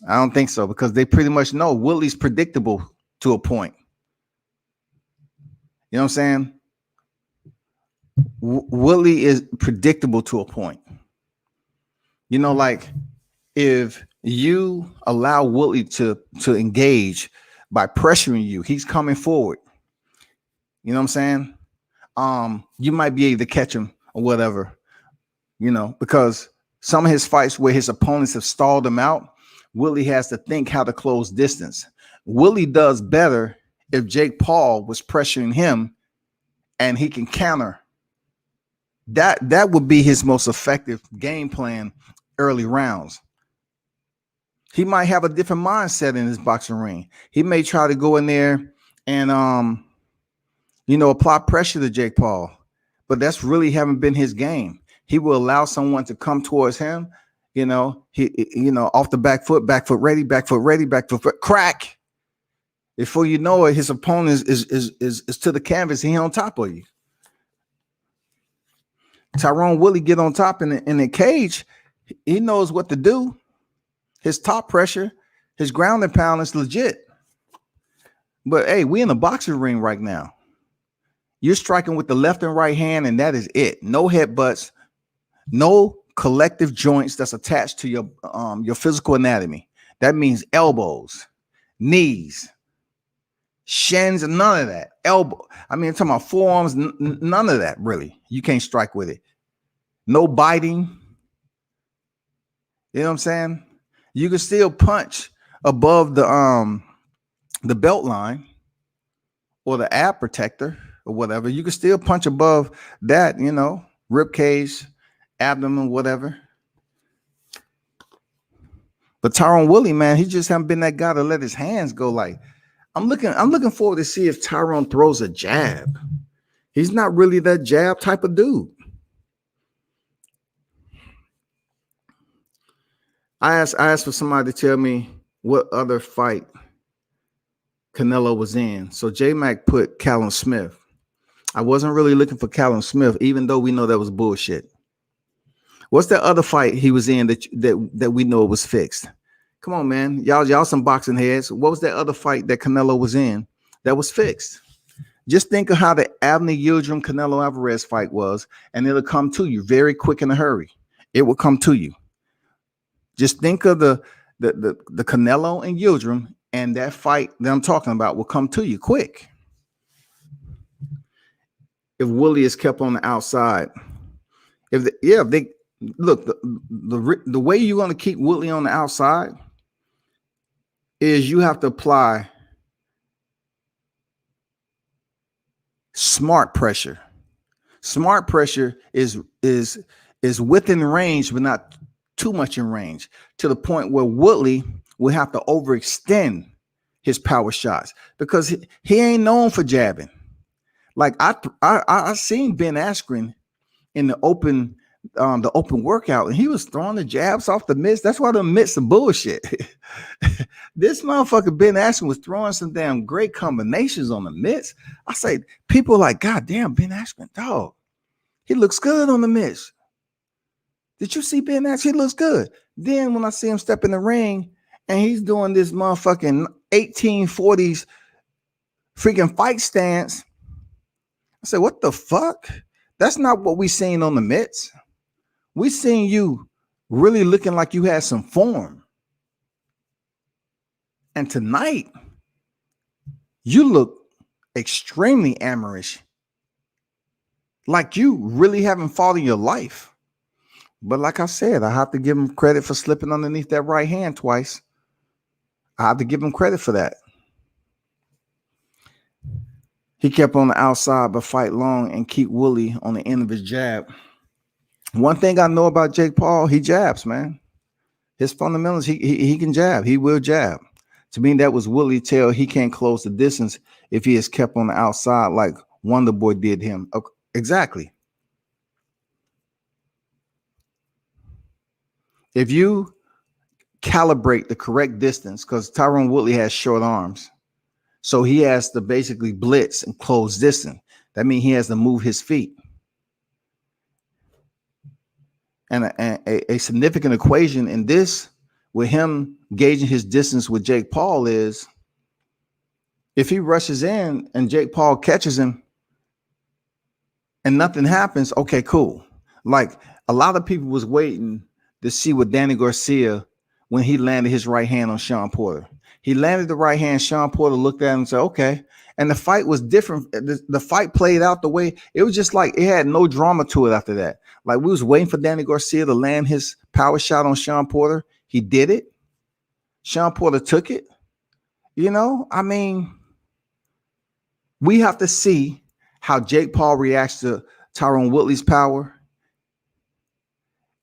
I don't think so because they pretty much know Woodley's predictable to a point. You know what I'm saying? Woodley is predictable to a point. You know, like if you allow Woodley to engage by pressuring you, he's coming forward. You know what I'm saying? You might be able to catch him or whatever, you know, because some of his fights where his opponents have stalled him out, Woodley has to think how to close distance. Woodley does better if Jake Paul was pressuring him and he can counter. That would be his most effective game plan early rounds. He might have a different mindset in his boxing ring. He may try to go in there and you know, apply pressure to Jake Paul, but that's really haven't been his game. He will allow someone to come towards him, you know, off the back foot ready, back foot crack. Before you know it, his opponent is to the canvas. He on top of you. Tyrone Woodley get on top in the cage. He knows what to do. His top pressure, his ground and pound is legit. But hey, we in the boxing ring right now. You're striking with the left and right hand, and that is it. No headbutts, no collective joints that's attached to your physical anatomy. That means elbows, knees, shins, and none of that. I'm talking about forearms, none of that really. You can't strike with it. No biting. You know what I'm saying? You can still punch above the belt line or the ab protector or whatever. You can still punch above that, you know, rib cage, abdomen, whatever. But Tyrone Woodley, man, he just haven't been that guy to let his hands go. Like, I'm looking forward to see if Tyrone throws a jab. He's not really that jab type of dude. I asked for somebody to tell me what other fight Canelo was in. So J-Mac put Callum Smith. I wasn't really looking for Callum Smith, even though we know that was bullshit. What's that other fight he was in that we know it was fixed? Come on, man. Y'all some boxing heads. What was that other fight that Canelo was in that was fixed? Just think of how the Abner Yildirim Canelo Alvarez fight was, and it'll come to you very quick in a hurry. It will come to you. Just think of the Canelo and Yildirim, and that fight that I'm talking about will come to you quick. If Woodley is kept on the outside, if they look, the way you're going to keep Woodley on the outside is you have to apply smart pressure. Smart pressure is within range, but not too much in range, to the point where Woodley will have to overextend his power shots because he ain't known for jabbing. Like I seen Ben Askren in the open workout, and he was throwing the jabs off the mitts. That's why the mitts are bullshit. This motherfucker Ben Askren was throwing some damn great combinations on the mitts. I say people are like, God damn, Ben Askren, dog, he looks good on the mitts. Did you see Ben Askren? He looks good. Then when I see him step in the ring and he's doing this motherfucking 1840s freaking fight stance, I said, what the fuck? That's not what we seen on the mitts. We seen you really looking like you had some form. And tonight, you look extremely amateurish. Like you really haven't fought in your life. But like I said, I have to give him credit for slipping underneath that right hand twice. I have to give him credit for that. He kept on the outside, but fight long and keep Woodley on the end of his jab. One thing I know about Jake Paul, he jabs, man. His fundamentals, he can jab. He will jab. To me, that was Woodley tell he can't close the distance if he is kept on the outside like Wonder Boy did him. Exactly. If you calibrate the correct distance, because Tyrone Woodley has short arms, so he has to basically blitz and close distance. That means he has to move his feet. And a significant equation in this, with him gauging his distance with Jake Paul, is if he rushes in and Jake Paul catches him and nothing happens, okay, cool. Like a lot of people was waiting to see what Danny Garcia when he landed his right hand on Sean Porter. He landed the right hand. Sean Porter looked at him and said, okay. And the fight was different. The fight played out the way it was, just like it had no drama to it after that. Like we was waiting for Danny Garcia to land his power shot on Sean Porter. He did it. Sean Porter took it. You know, I mean, we have to see how Jake Paul reacts to Tyron Woodley's power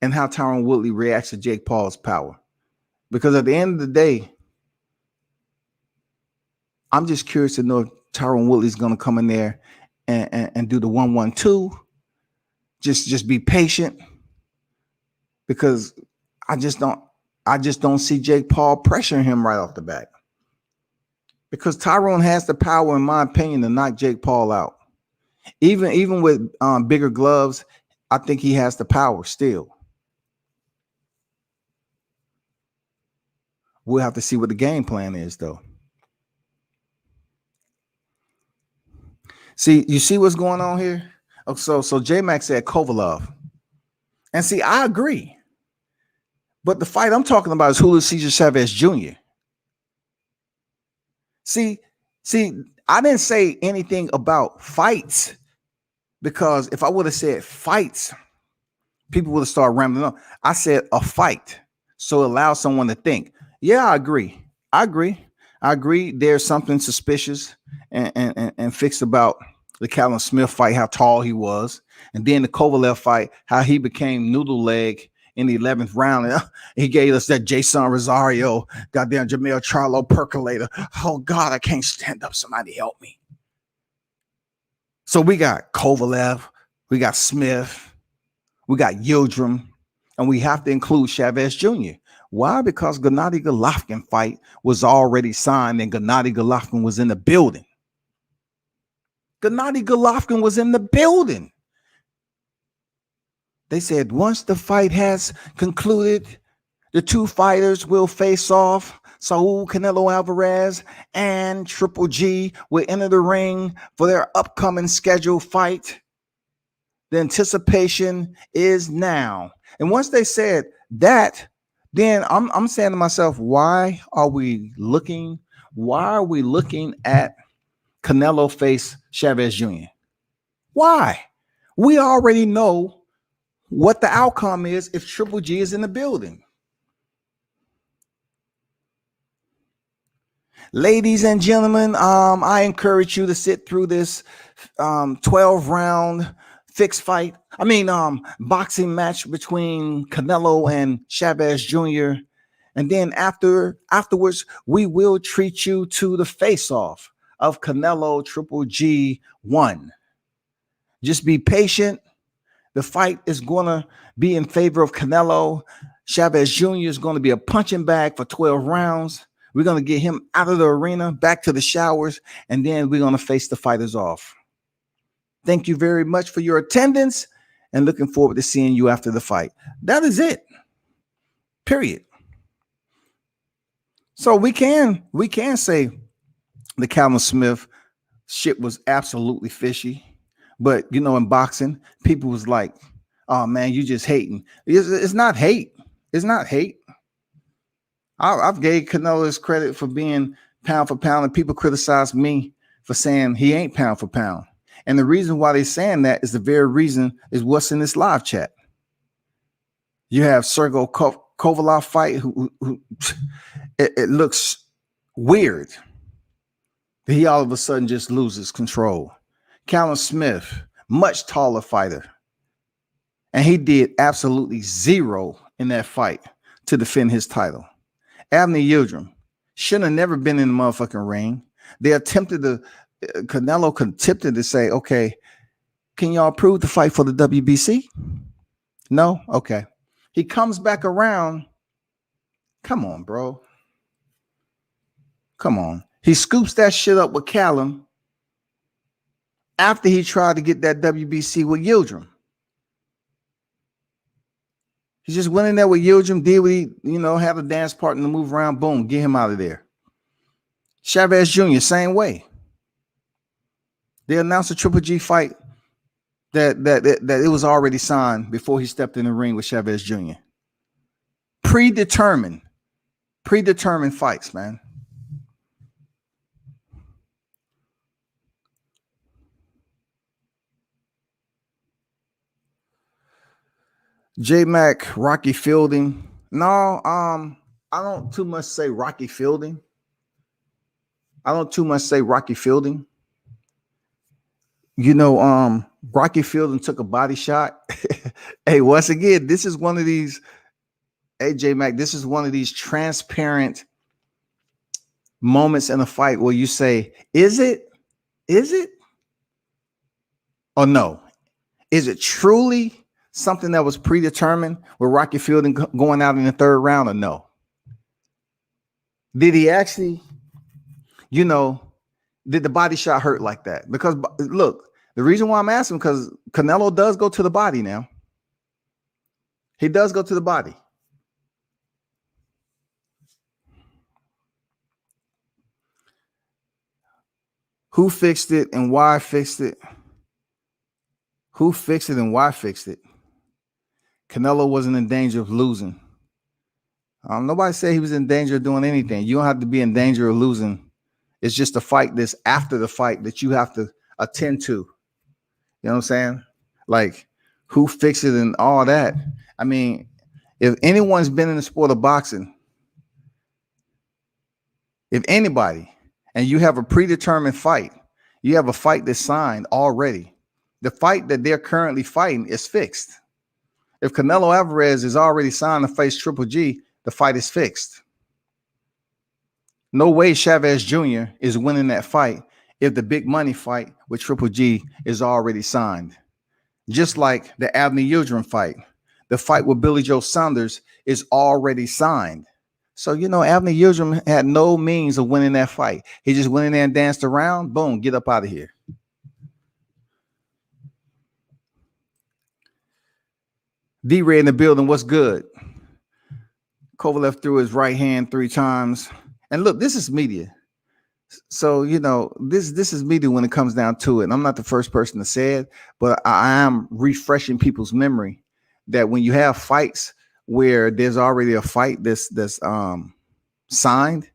and how Tyron Woodley reacts to Jake Paul's power. Because at the end of the day, I'm just curious to know if Tyron Woodley's going to come in there and do the 1-1-2. Just be patient, because I just don't see Jake Paul pressuring him right off the bat. Because Tyron has the power, in my opinion, to knock Jake Paul out. Even with bigger gloves, I think he has the power still. We'll have to see what the game plan is, though. See, you see what's going on here? Oh, so J-Mac said Kovalev. And see, I agree. But the fight I'm talking about is Julio Cesar Chavez Jr. See, I didn't say anything about fights, because if I would have said fights, people would have started rambling on. I said a fight, so allow someone to think. Yeah, I agree. There's something suspicious and fixed about the Callum Smith fight, how tall he was, and then the Kovalev fight, how he became noodle leg in the 11th round. And he gave us that Jason Rosario, goddamn Jamel Charlo percolator. Oh God, I can't stand up. Somebody help me. So we got Kovalev, we got Smith, we got Yildirim, and we have to include Chavez Jr. Why? Because Gennady Golovkin fight was already signed and Gennady Golovkin was in the building. Gennady Golovkin was in the building. They said once the fight has concluded, the two fighters will face off. Saul Canelo Alvarez and Triple G will enter the ring for their upcoming scheduled fight. The anticipation is now. And once they said that, then I'm saying to myself, why are we looking at Canelo face Chavez Jr.? Why? We already know what the outcome is if Triple G is in the building. Ladies and gentlemen, I encourage you to sit through this 12-round fixed fight. Boxing match between Canelo and Chavez Jr. And then afterwards, we will treat you to the face-off of Canelo Triple G 1. Just be patient. The fight is going to be in favor of Canelo. Chavez Jr. is going to be a punching bag for 12 rounds. We're going to get him out of the arena, back to the showers, and then we're going to face the fighters off. Thank you very much for your attendance, and looking forward to seeing you after the fight. That is it. Period. So we can say the Callum Smith shit was absolutely fishy. But, you know, in boxing, people was like, oh, man, you just hating. It's not hate. It's not hate. I've gave Canelo his credit for being pound for pound, and people criticize me for saying he ain't pound for pound. And the reason why they're saying that is the very reason is what's in this live chat. You have Sergey Kovalev fight, who it looks weird. He all of a sudden just loses control. Callum Smith, much taller fighter. And he did absolutely zero in that fight to defend his title. Abner Yildirim shouldn't have never been in the motherfucking ring. They attempted Canelo attempted to say, okay, can y'all approve the fight for the WBC? No? Okay. He comes back around. Come on, bro. Come on. He scoops that shit up with Callum after he tried to get that WBC with Yildirim. He just went in there with Yildirim, did what he, have a dance partner to move around. Boom, get him out of there. Chavez Jr., same way. They announced a Triple G fight that it was already signed before he stepped in the ring with Chavez Jr. Predetermined fights, man. J-Mac, Rocky Fielding. No, I don't too much say Rocky Fielding. Rocky Fielding took a body shot. Hey, once again, this is one of these, J-Mac, this is one of these transparent moments in a fight where you say, is it? Or no? Is it truly something that was predetermined with Rocky Fielding going out in the third round, or no? Did he actually, did the body shot hurt like that? Because look, the reason why I'm asking, because Canelo does go to the body now. He does go to the body. Who fixed it and why fixed it? Who fixed it and why fixed it? Canelo wasn't in danger of losing. Nobody said he was in danger of doing anything. You don't have to be in danger of losing. It's just a fight that's after the fight that you have to attend to. You know what I'm saying? Like, who fixed it and all that. I mean, if anyone's been in the sport of boxing, if anybody, and you have a predetermined fight, you have a fight that's signed already. The fight that they're currently fighting is fixed. If Canelo Alvarez is already signed to face Triple G, the fight is fixed. No way Chavez Jr. is winning that fight if the big money fight with Triple G is already signed. Just like the Abner Yildirim fight, the fight with Billy Joe Saunders is already signed. So, Abner Yildirim had no means of winning that fight. He just went in there and danced around. Boom, get up out of here. D-Ray in the building. What's good? Kovalev threw his right hand 3 times. And look, this is media. So, this is media when it comes down to it. And I'm not the first person to say it, but I am refreshing people's memory that when you have fights where there's already a fight that's signed,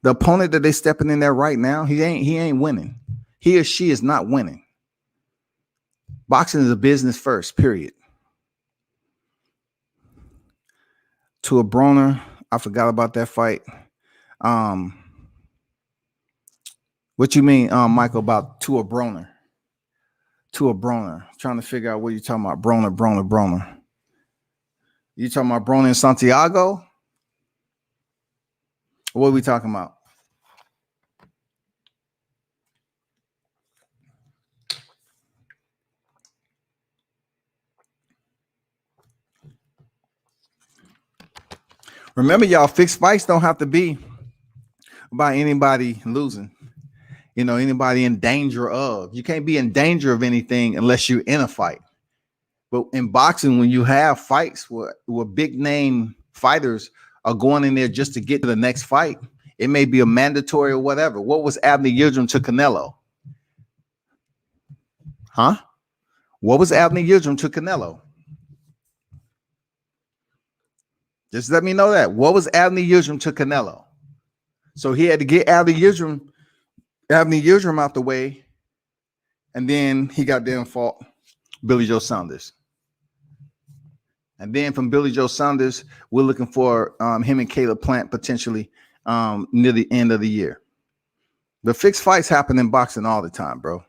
the opponent that they stepping in there right now, he ain't winning. He or she is not winning. Boxing is a business first, period. To a Broner, I forgot about that fight. What you mean, Michael, about to a Broner? To a Broner. Trying to figure out what you're talking about. Broner. You talking about Broner in Santiago? What are we talking about? Remember, y'all, fixed fights don't have to be about anybody losing. Anybody in danger of. You can't be in danger of anything unless you're in a fight. But in boxing, when you have fights where big name fighters are going in there just to get to the next fight, it may be a mandatory or whatever. What was Abner Yildirim to Canelo? Huh? What was Abner Yildirim to Canelo? Just let me know that. What was Abner Yildirim to Canelo? So he had to get Abner Yildirim out the way, and then he got there and fought Billy Joe Saunders. And then from Billy Joe Saunders, we're looking for him and Caleb Plant potentially near the end of the year. The fixed fights happen in boxing all the time, bro.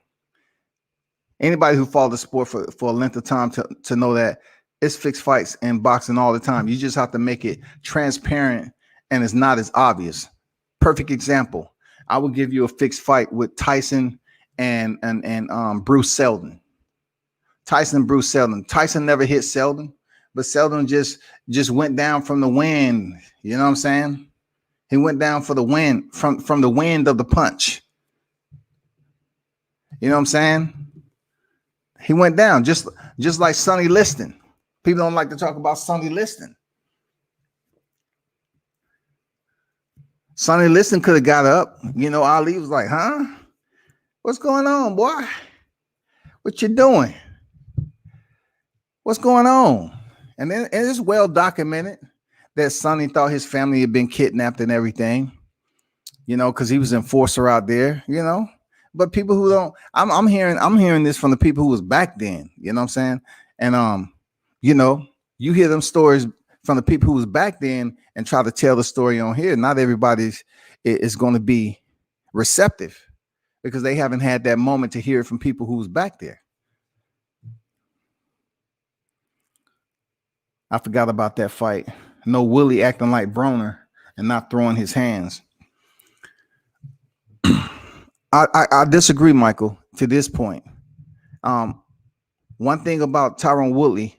Anybody who followed the sport for a length of time to know that it's fixed fights in boxing all the time. You just have to make it transparent and it's not as obvious. Perfect example. I will give you a fixed fight with Tyson and Bruce Seldon. Tyson and Bruce Seldon. Tyson never hit Seldon, but Seldon just went down from the wind. You know what I'm saying? He went down for the wind from the wind of the punch. You know what I'm saying? He went down just like Sonny Liston. People don't like to talk about Sonny Liston. Sonny Liston could have got up. Ali was like, huh? What's going on, boy? What you doing? What's going on? And then it's well documented that Sonny thought his family had been kidnapped and everything, because he was an enforcer out there, But people who don't, I'm hearing this from the people who was back then, you know what I'm saying? And you hear them stories from the people who was back then and try to tell the story on here. Not everybody is going to be receptive because they haven't had that moment to hear it from people who was back there. I forgot about that fight. No Willie acting like Broner and not throwing his hands. I disagree, Michael, to this point. One thing about Tyron Woodley,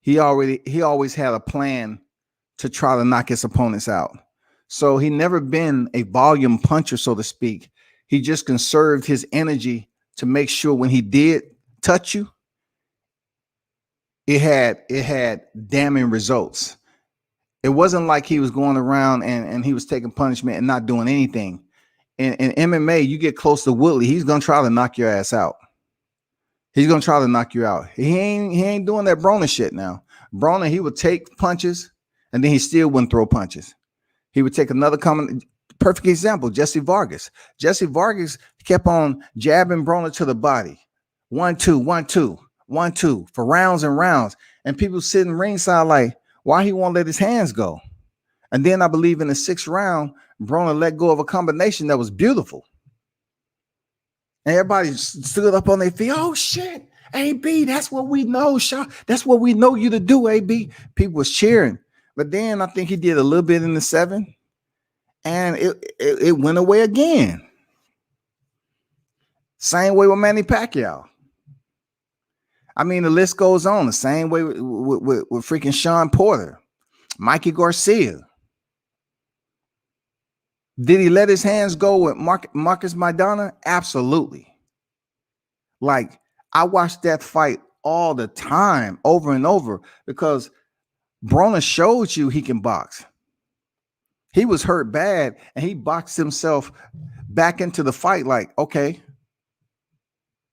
he always had a plan to try to knock his opponents out. So he never been a volume puncher, so to speak. He just conserved his energy to make sure when he did touch you, it had damning results. It wasn't like he was going around and he was taking punishment and not doing anything. In MMA, you get close to Woodley, he's gonna try to knock your ass out. He's gonna try to knock you out. He ain't doing that Broner shit now. Broner, he would take punches and then he still wouldn't throw punches. He would take another perfect example, Jesse Vargas. Jesse Vargas kept on jabbing Broner to the body. 1, 2, 1, 2, 1, 2 for rounds and rounds. And people sitting ringside like, why he won't let his hands go? And then I believe in the 6th round, Broner let go of a combination that was beautiful. And everybody stood up on their feet. Oh, shit. AB, that's what we know, Shaw. That's what we know you to do, AB. People was cheering. But then I think he did a little bit in the 7th. And it went away again. Same way with Manny Pacquiao. I mean, the list goes on. The same way with freaking Sean Porter, Mikey Garcia. Did he let his hands go with Marcus Maidana? Absolutely. Like, I watched that fight all the time, over and over, because Broner showed you he can box. He was hurt bad, and he boxed himself back into the fight like, okay.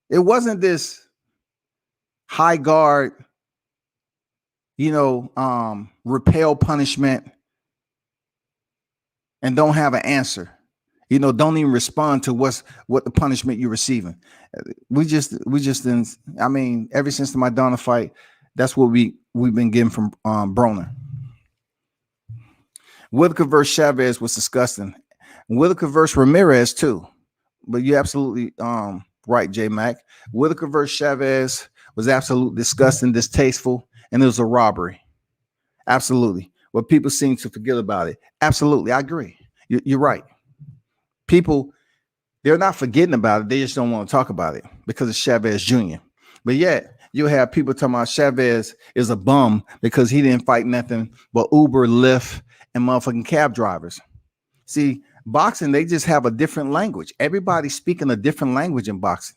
It wasn't this high guard, repel punishment and don't have an answer. Don't even respond to what the punishment you're receiving. We just didn't. I mean, ever since the Maidana fight, that's what we've been getting from Broner. Whitaker versus Chavez was disgusting. Whitaker versus Ramirez too. But you're absolutely right, J Mac. Whitaker versus Chavez was absolutely disgusting, distasteful, and it was a robbery. Absolutely. But people seem to forget about it. Absolutely, I agree. You're right. People, they're not forgetting about it. They just don't want to talk about it because of Chavez Jr. But yet, you have people talking about Chavez is a bum because he didn't fight nothing but Uber, Lyft, and motherfucking cab drivers. See, boxing, they just have a different language. Everybody's speaking a different language in boxing.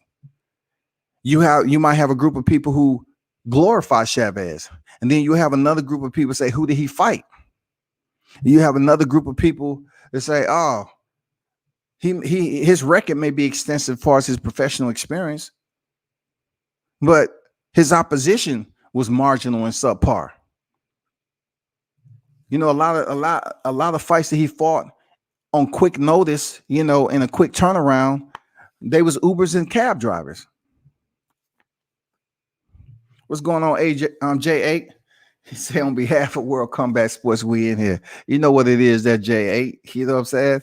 You might have a group of people who glorify Chavez, and then you have another group of people say, who did he fight? You have another group of people that say, oh, his record may be extensive as far as his professional experience, but his opposition was marginal and subpar. A lot of fights that he fought on quick notice, in a quick turnaround, they was Ubers and cab drivers. What's going on, J8? He said, on behalf of World Combat Sports, we in here. You know what it is, that J8. You know what I'm saying?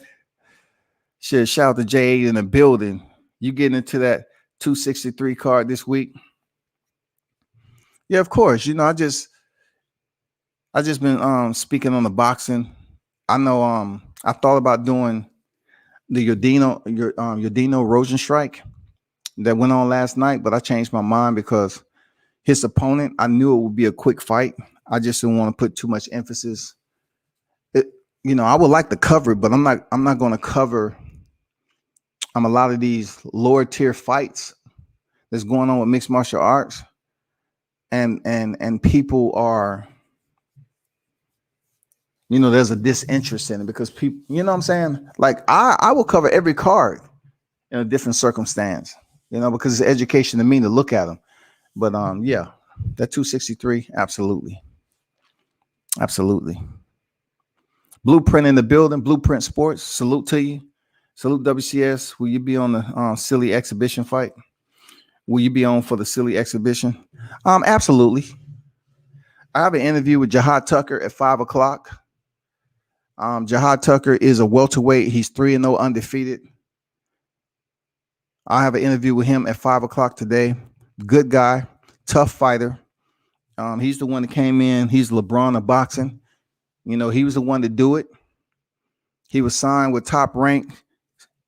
Shout out to J8 in the building. You getting into that 263 card this week? Yeah, of course. I just been speaking on the boxing. I know I thought about doing the Yodino Rosenstrike that went on last night, but I changed my mind because his opponent, I knew it would be a quick fight. I just didn't want to put too much emphasis. I would like to cover it, but I'm not going to cover a lot of these lower tier fights that's going on with mixed martial arts. and people are, you know, there's a disinterest in it because people, you know what I'm saying? Like I will cover every card in a different circumstance, you know, because it's education to me to look at them. But yeah, that 263, absolutely. Absolutely. Blueprint in the building, Blueprint Sports. Salute to you. Salute WCS. Will you be on the silly exhibition fight? Will you be on for the silly exhibition? Absolutely. I have an interview with Jihad Tucker at 5:00. Jihad Tucker is a welterweight. He's 3-0 undefeated. I have an interview with him at 5:00 today. Good guy, tough fighter. He's the one that came in. He's LeBron of boxing. You know, he was the one to do it. He was signed with Top Rank,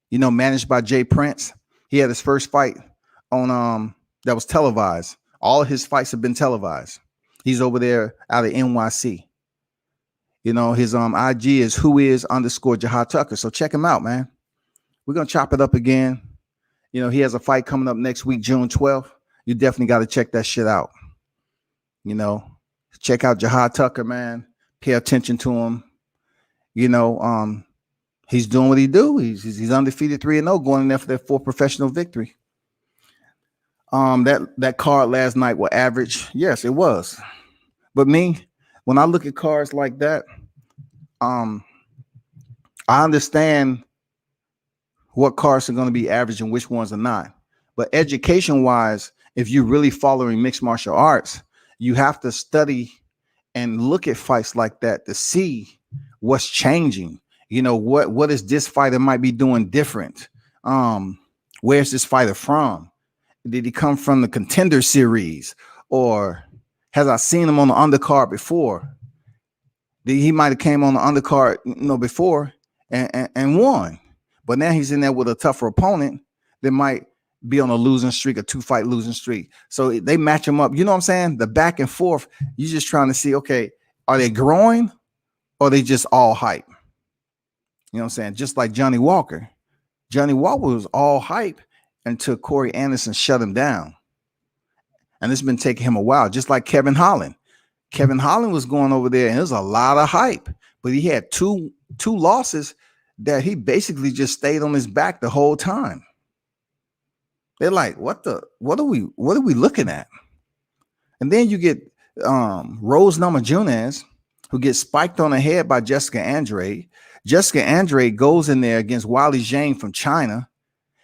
you know, managed by Jay Prince. He had his first fight on that was televised. All of his fights have been televised. He's over there out of NYC. You know, his IG is whois_Jihad Tucker. So check him out, man. We're gonna chop it up again. You know, he has a fight coming up next week, June 12th. You definitely got to check that shit out. You know, check out Jihad Tucker, man. Pay attention to him. You know, he's doing what he do. He's undefeated 3-0, going in there for that 4th professional victory. That card last night was average. Yes, it was. But me, when I look at cards like that, I understand what cards are going to be average and which ones are not. But education-wise, if you're really following mixed martial arts, you have to study and look at fights like that to see what's changing. You know, what is this fighter might be doing different? Where's this fighter from? Did he come from the Contender Series, or has I seen him on the undercard before? He might have came on the undercard, you know, before and won, but now he's in there with a tougher opponent that might be on a losing streak, a 2-fight losing streak. So they match him up. You know what I'm saying? The back and forth. You're just trying to see, okay, are they growing or are they just all hype? You know what I'm saying? Just like Johnny Walker. Johnny Walker was all hype until Corey Anderson shut him down. And it's been taking him a while, just like Kevin Holland. Kevin Holland was going over there and there's a lot of hype, but he had two losses that he basically just stayed on his back the whole time. They're like, what are we looking at? And then you get Rose Namajunas, who gets spiked on the head by Jessica Andrade. Jessica Andrade goes in there against Weili Zhang from China.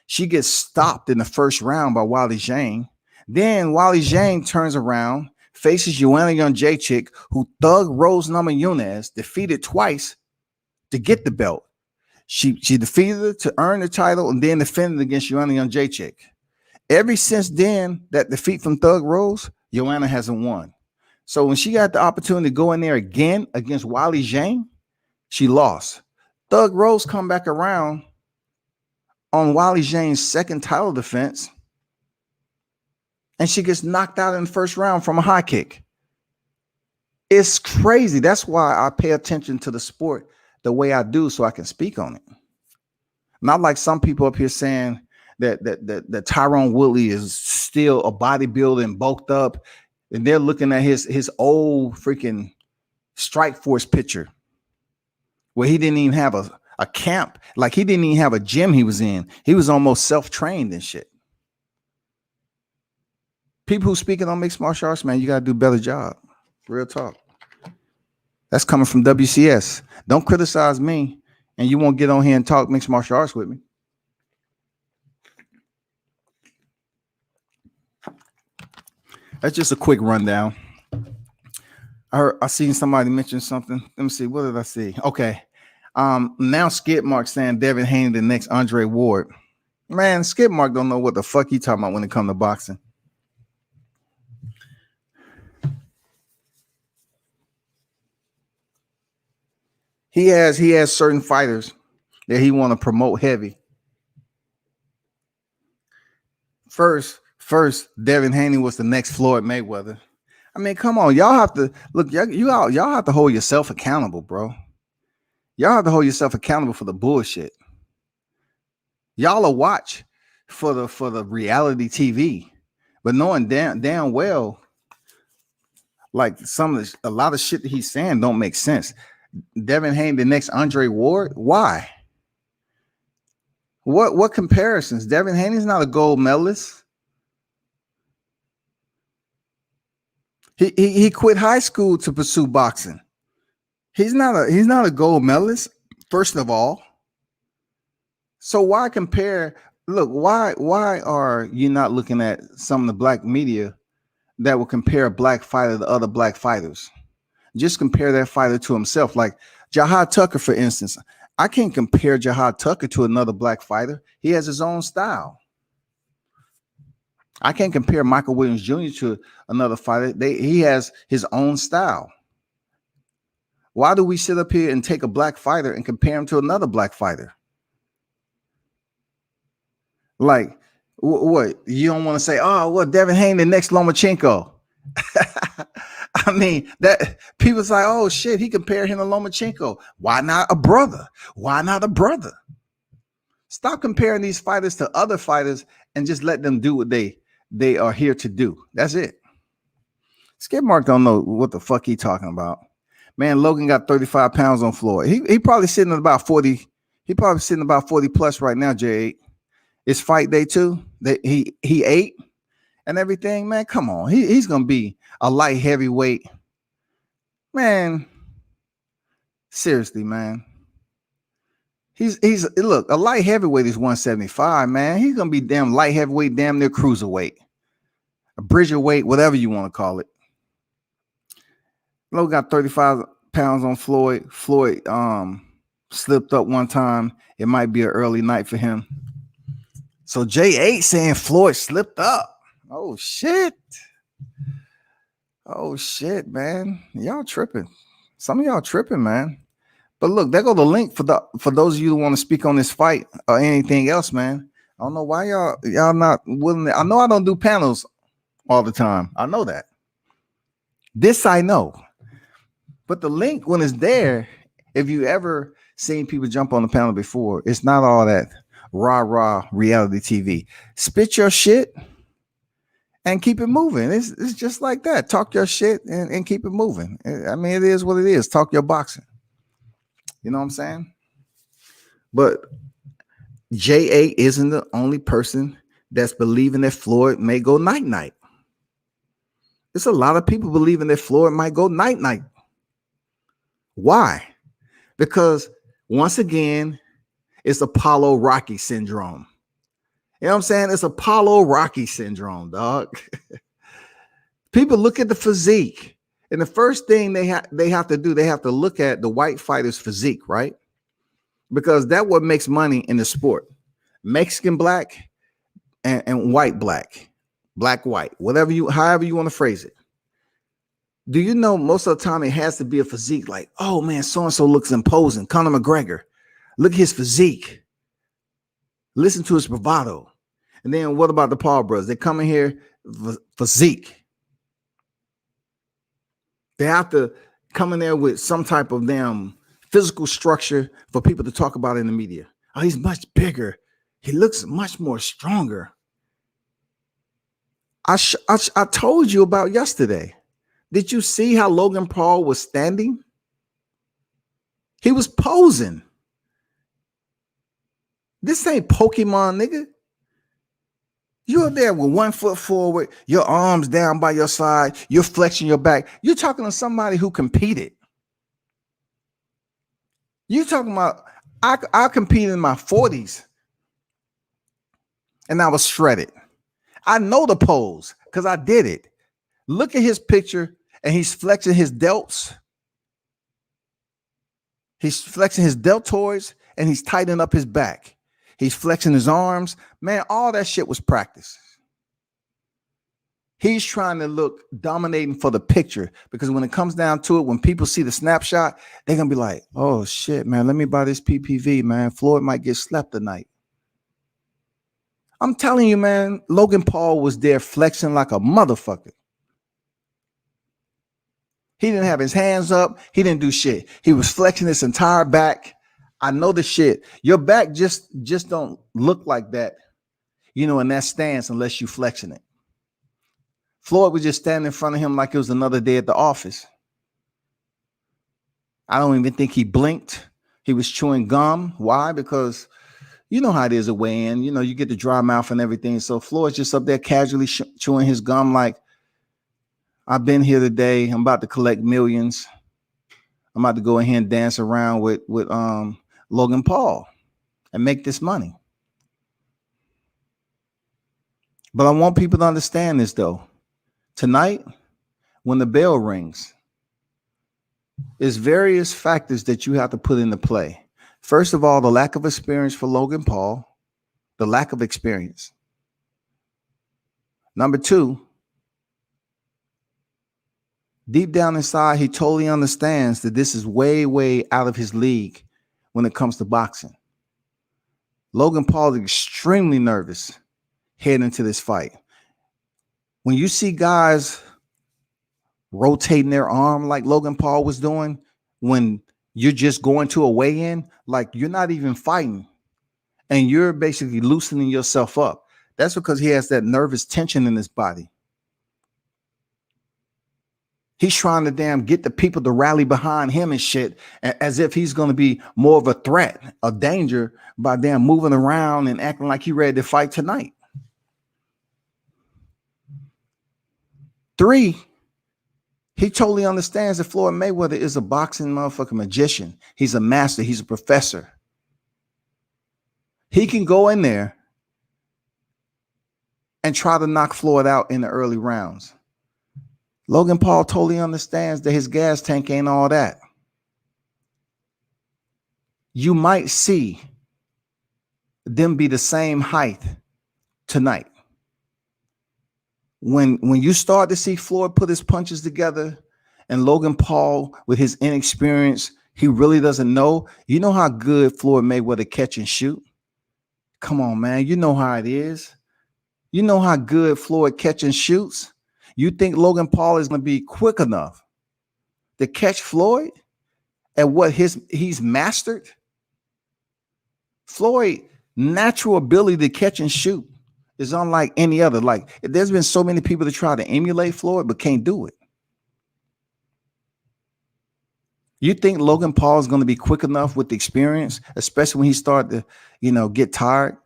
She gets stopped in the first round by Weili Zhang. Then Weili Zhang turns around, faces Joanna Jędrzejczyk, who Thug Rose Namajunas defeated twice to get the belt. She defeated her to earn the title and then defended against Joanna Jędrzejczyk. Ever since then, that defeat from Thug Rose, Joanna hasn't won. So when she got the opportunity to go in there again against Weili Zhang, she lost. Thug Rose come back around on Weili Zhang's second title defense, and she gets knocked out in the first round from a high kick. It's crazy. That's why I pay attention to the sport the way I do, so I can speak on it. Not like some people up here saying that Tyrone Woodley is still a bodybuilder and bulked up, and they're looking at his old freaking Strike Force picture where he didn't even have a camp, like he didn't even have a gym he was in. He was almost self-trained and shit. People who speaking on mixed martial arts, man, you got to do a better job. Real talk. That's coming from WCS. Don't criticize me and you won't get on here and talk mixed martial arts with me. That's just a quick rundown. I seen somebody mention something. Let me see. What did I see? Okay. Now SKIDMARK saying Devin Haney the next Andre Ward. Man, SKIDMARK don't know what the fuck he talking about when it comes to boxing. He has certain fighters that he want to promote heavy. First, Devin Haney was the next Floyd Mayweather. I mean, come on, y'all have to look. Y'all have to hold yourself accountable, bro. Y'all have to hold yourself accountable for the bullshit. Y'all will watch for the reality TV, but knowing damn well Like a lot of shit that he's saying don't make sense. Devin Haney, the next Andre Ward. Why? What comparisons? Devin Haney's not a gold medalist. He quit high school to pursue boxing. He's not a gold medalist, first of all. So why compare? Look, why are you not looking at some of the black media that will compare a black fighter to other black fighters? Just compare that fighter to himself. Like Jahad Tucker, for instance. I can't compare Jahad Tucker to another black fighter. He has his own style. I can't compare Michael Williams Jr. to another fighter. He has his own style. Why do we sit up here and take a black fighter and compare him to another black fighter? Like, what? You don't want to say, oh, well, Devin Haney, the next Lomachenko. I mean, that people's like, oh, shit, he compared him to Lomachenko. Why not a brother? Why not a brother? Stop comparing these fighters to other fighters and just let them do what they are here to do. That's it. SKIDMARK don't know what the fuck he talking about. Man, Logan got 35 pounds on Floyd. He probably sitting at about 40. He probably sitting about 40 plus right now, J8. It's fight day too. He ate and everything, man. Come on. He's gonna be a light heavyweight. Man. Seriously, man. He's look, a light heavyweight is 175, man. He's gonna be damn light heavyweight, damn near cruiserweight. A bridger weight, whatever you want to call it. Logan got 35 pounds on Floyd. Floyd slipped up one time. It might be an early night for him. So J8 saying Floyd slipped up. Oh shit. Oh shit, man. Y'all tripping. Some of y'all tripping, man. But look, there go the link for those of you who want to speak on this fight or anything else, man. I don't know why y'all not willing to. I know I don't do panels all the time. I know that. This I know. But the link, when it's there, if you ever seen people jump on the panel before, it's not all that rah reality TV. Spit your shit and keep it moving. It's just like that. Talk your shit and keep it moving. I mean, it is what it is. Talk your boxing. You know what I'm saying? But J8 isn't the only person that's believing that Floyd may go night-night. There's a lot of people believing that Floyd might go night-night. Why? Because once again, it's Apollo Rocky syndrome. You know what I'm saying? It's Apollo Rocky syndrome, dog. People look at the physique. And the first thing they have to do, they have to look at the white fighter's physique, right? Because that's what makes money in the sport. Mexican black and white black, black white, however you want to phrase it. Do you know most of the time it has to be a physique like, oh man, so-and-so looks imposing. Conor McGregor, look at his physique. Listen to his bravado. And then what about the Paul brothers? They come in here, physique. They have to come in there with some type of damn physical structure for people to talk about in the media. Oh, he's much bigger. He looks much more stronger. I told you about yesterday. Did you see how Logan Paul was standing? He was posing. This ain't Pokemon, nigga. You're there with 1 foot forward, your arms down by your side, you're flexing your back. You're talking to somebody who competed. You're talking about, I competed in my 40s and I was shredded. I know the pose because I did it. Look at his picture and he's flexing his delts. He's flexing his deltoids and he's tightening up his back. He's flexing his arms. Man, all that shit was practice. He's trying to look dominating for the picture because when it comes down to it, when people see the snapshot, they're going to be like, oh, shit, man, let me buy this PPV, man. Floyd might get slept tonight. I'm telling you, man, Logan Paul was there flexing like a motherfucker. He didn't have his hands up. He didn't do shit. He was flexing his entire back. I know the shit. Your back just don't look like that, in that stance unless you flexing it. Floyd was just standing in front of him like it was another day at the office. I don't even think he blinked. He was chewing gum. Why? Because you know how it is a weigh-in. You know, you get the dry mouth and everything. So Floyd's just up there casually chewing his gum like, I've been here today. I'm about to collect millions. I'm about to go in here and dance around with Logan Paul and make this money. But I want people to understand this, though. Tonight, when the bell rings, there's various factors that you have to put into play. First of all, the lack of experience for Logan Paul, the lack of experience. Number two, deep down inside, he totally understands that this is way, way out of his league when it comes to boxing. Logan Paul is extremely nervous heading into this fight. When you see guys rotating their arm like Logan Paul was doing, when you're just going to a weigh-in, like you're not even fighting and you're basically loosening yourself up, that's because he has that nervous tension in his body. He's trying to damn get the people to rally behind him and shit, as if he's going to be more of a threat, a danger, by damn moving around and acting like he's ready to fight tonight. 3, he totally understands that Floyd Mayweather is a boxing motherfucking magician. He's a master. He's a professor. He can go in there and try to knock Floyd out in the early rounds. Logan Paul totally understands that his gas tank ain't all that. You might see them be the same height tonight. When you start to see Floyd put his punches together and Logan Paul with his inexperience, he really doesn't know. You know how good Floyd Mayweather catch and shoot? Come on, man. You know how it is. You know how good Floyd catch and shoots. You think Logan Paul is going to be quick enough to catch Floyd at what he's mastered? Floyd's natural ability to catch and shoot is unlike any other. Like, there's been so many people that try to emulate Floyd but can't do it. You think Logan Paul is going to be quick enough with the experience, especially when he start to, get tired,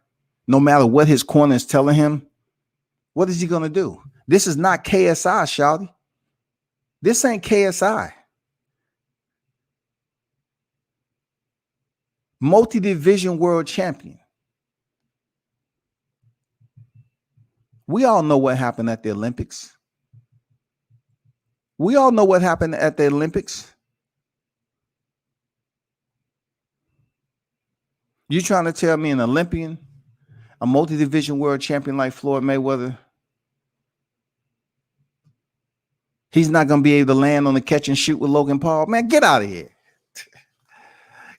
no matter what his corner is telling him? What is he going to do? This is not KSI, shawty. This ain't KSI. Multi-division world champion. We all know what happened at the Olympics. We all know what happened at the Olympics. You trying to tell me an Olympian, a multi-division world champion like Floyd Mayweather, he's not going to be able to land on the catch and shoot with Logan Paul? Man, get out of here.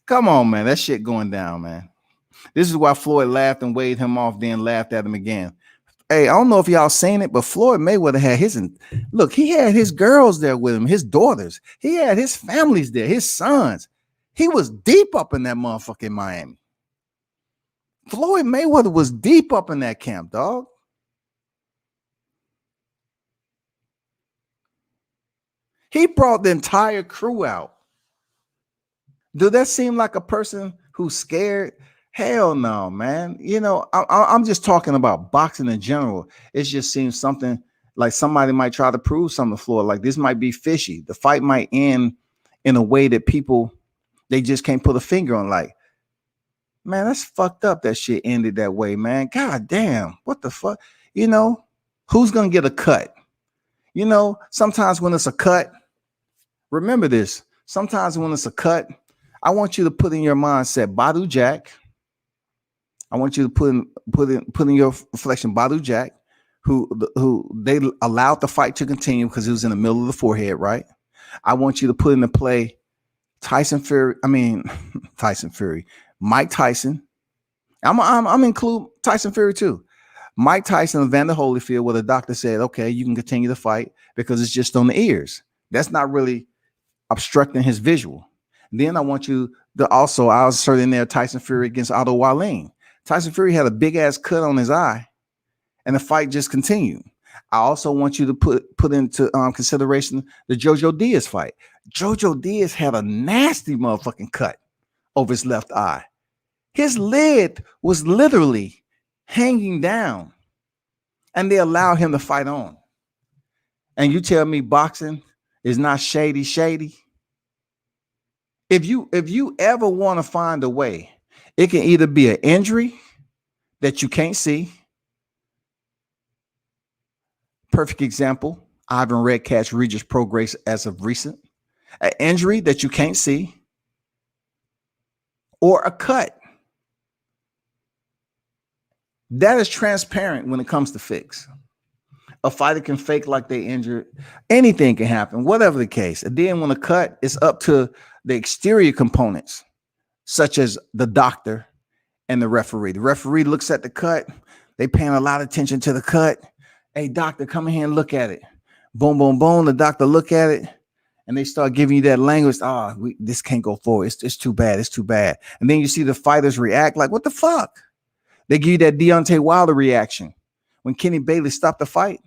Come on, man. That shit going down, man. This is why Floyd laughed and waved him off, then laughed at him again. Hey, I don't know if y'all seen it, but Floyd Mayweather had he had his girls there with him, his daughters. He had his families there, his sons. He was deep up in that motherfucking Miami. Floyd Mayweather was deep up in that camp, dog. He brought the entire crew out. Does that seem like a person who's scared? Hell no, man. I'm just talking about boxing in general. It just seems something like somebody might try to prove something to Floyd. Like, this might be fishy. The fight might end in a way that people, they just can't put a finger on. Like, man, that's fucked up. That shit ended that way, man. God damn. What the fuck? Who's going to get a cut? Sometimes when it's a cut, remember this. Sometimes when it's a cut, I want you to put in your mindset, Badu Jack. I want you to put in your reflection, Badu Jack, who they allowed the fight to continue because it was in the middle of the forehead, right? I want you to put into play Tyson Fury. Mike Tyson. I'm include Tyson Fury too. Mike Tyson and Evander Holyfield, where the doctor said, okay, you can continue the fight because it's just on the ears. That's not really obstructing his visual. Then I want you to also, I was inserting there Tyson Fury against Otto Wallin. Tyson Fury had a big ass cut on his eye and the fight just continued. I also want you to put into consideration the Jojo Diaz fight. Jojo Diaz had a nasty motherfucking cut over his left eye. His lid was literally hanging down, and they allowed him to fight on. And you tell me boxing is not shady? If you ever want to find a way, it can either be an injury that you can't see. Perfect example, Ivan Redcatch Regis Prograis as of recent. An injury that you can't see, or a cut that is transparent when it comes to fix. A fighter can fake like they injured. Anything can happen, whatever the case. And then when a cut, it's up to the exterior components, such as the doctor and the referee. The referee looks at the cut. They paying a lot of attention to the cut. Hey, doctor, come in here and look at it. Boom, boom, boom. The doctor look at it, and they start giving you that language. This can't go forward. It's too bad. It's too bad. And then you see the fighters react like, what the fuck? They give you that Deontay Wilder reaction when Kenny Bailey stopped the fight.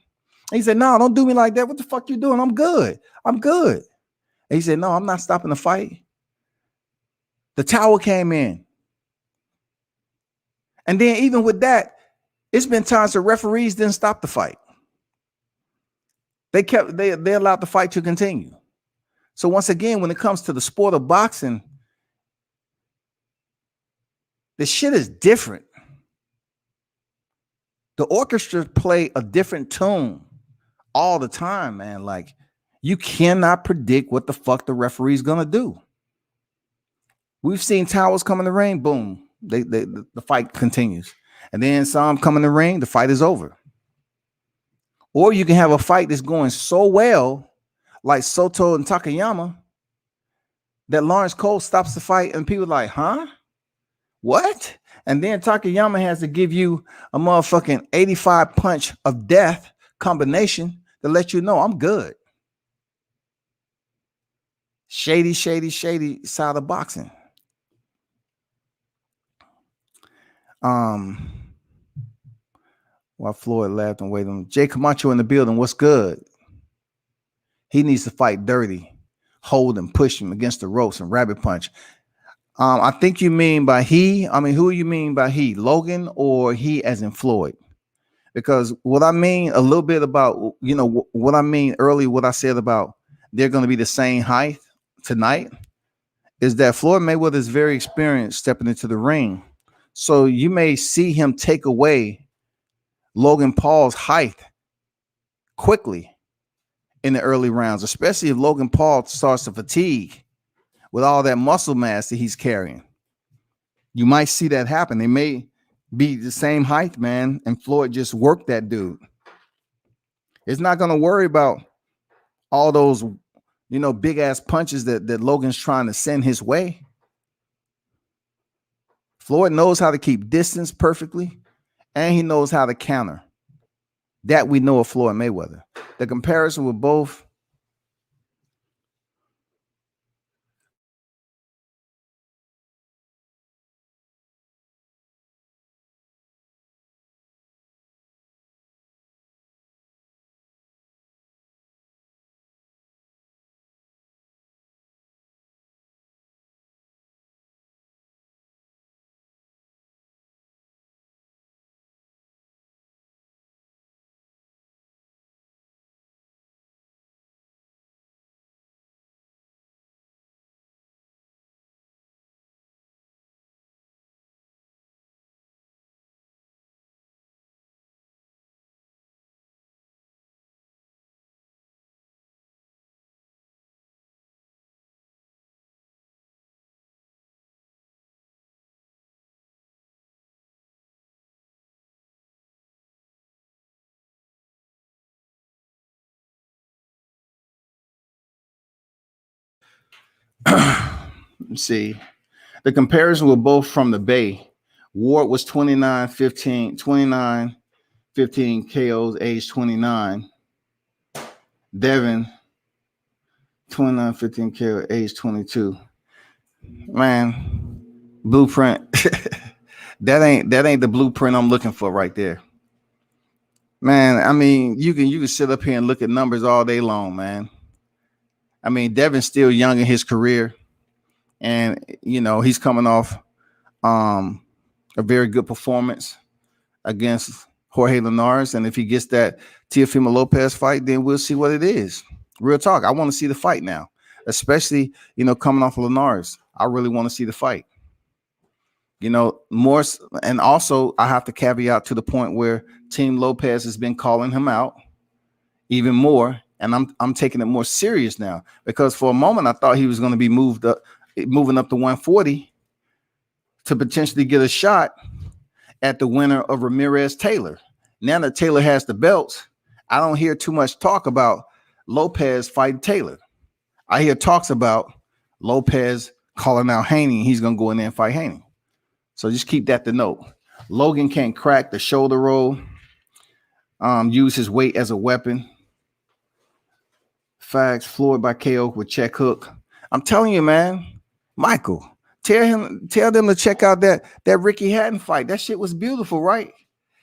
He said, no, don't do me like that. What the fuck you doing? I'm good. I'm good. And he said, no, I'm not stopping the fight. The towel came in. And then even with that, it's been times the referees didn't stop the fight. They allowed the fight to continue. So once again, when it comes to the sport of boxing, the shit is different. The orchestra play a different tune all the time, man. Like, you cannot predict what the fuck the referee's gonna do. We've seen towels come in the ring, boom, the fight continues. And then some come in the ring, the fight is over. Or you can have a fight that's going so well, like Soto and Takayama, that Lawrence Cole stops the fight and people are like, huh? What? And then Takayama has to give you a motherfucking 85 punch of death combination to let you know I'm good. Shady side of boxing. While Floyd laughed and waited on Jay Camacho in the building. What's good? He needs to fight dirty, hold him, push him against the ropes and rabbit punch. I think you mean by he. I mean, who you mean by he? Logan or he as in Floyd? Because what I mean a little bit about, what I mean earlier, what I said about they're going to be the same height tonight is that Floyd Mayweather is very experienced stepping into the ring. So you may see him take away Logan Paul's height quickly in the early rounds, especially if Logan Paul starts to fatigue with all that muscle mass that he's carrying. You might see that happen. They may be the same height, man, and Floyd just worked that dude. It's not going to worry about all those, big ass punches that Logan's trying to send his way. Floyd knows how to keep distance perfectly, and he knows how to counter. That we know of Floyd Mayweather. The comparison with both let's see. The comparison were both from the Bay. Ward was 29-15 KOs, age 29. Devin, 29-15 KO, age 22. Man, blueprint. that ain't the blueprint I'm looking for right there. Man, I mean, you can sit up here and look at numbers all day long, man. I mean, Devin's still young in his career, and he's coming off um a very good performance against Jorge Linares. And if he gets that Teofimo Lopez fight, then we'll see what it is. Real talk. I want to see the fight now, especially, coming off of Linares. I really want to see the fight. More. And also, I have to caveat to the point where Team Lopez has been calling him out even more. And I'm taking it more serious now, because for a moment I thought he was going to be moving up to 140 to potentially get a shot at the winner of Ramirez Taylor. Now that Taylor has the belts, I don't hear too much talk about Lopez fighting Taylor. I hear talks about Lopez calling out Haney. He's going to go in there and fight Haney. So just keep that to note. Logan can't crack the shoulder roll, use his weight as a weapon. Facts. Floyd by KO with check hook. I'm telling you, man, Michael, tell them to check out that Ricky Hatton fight. That shit was beautiful, right?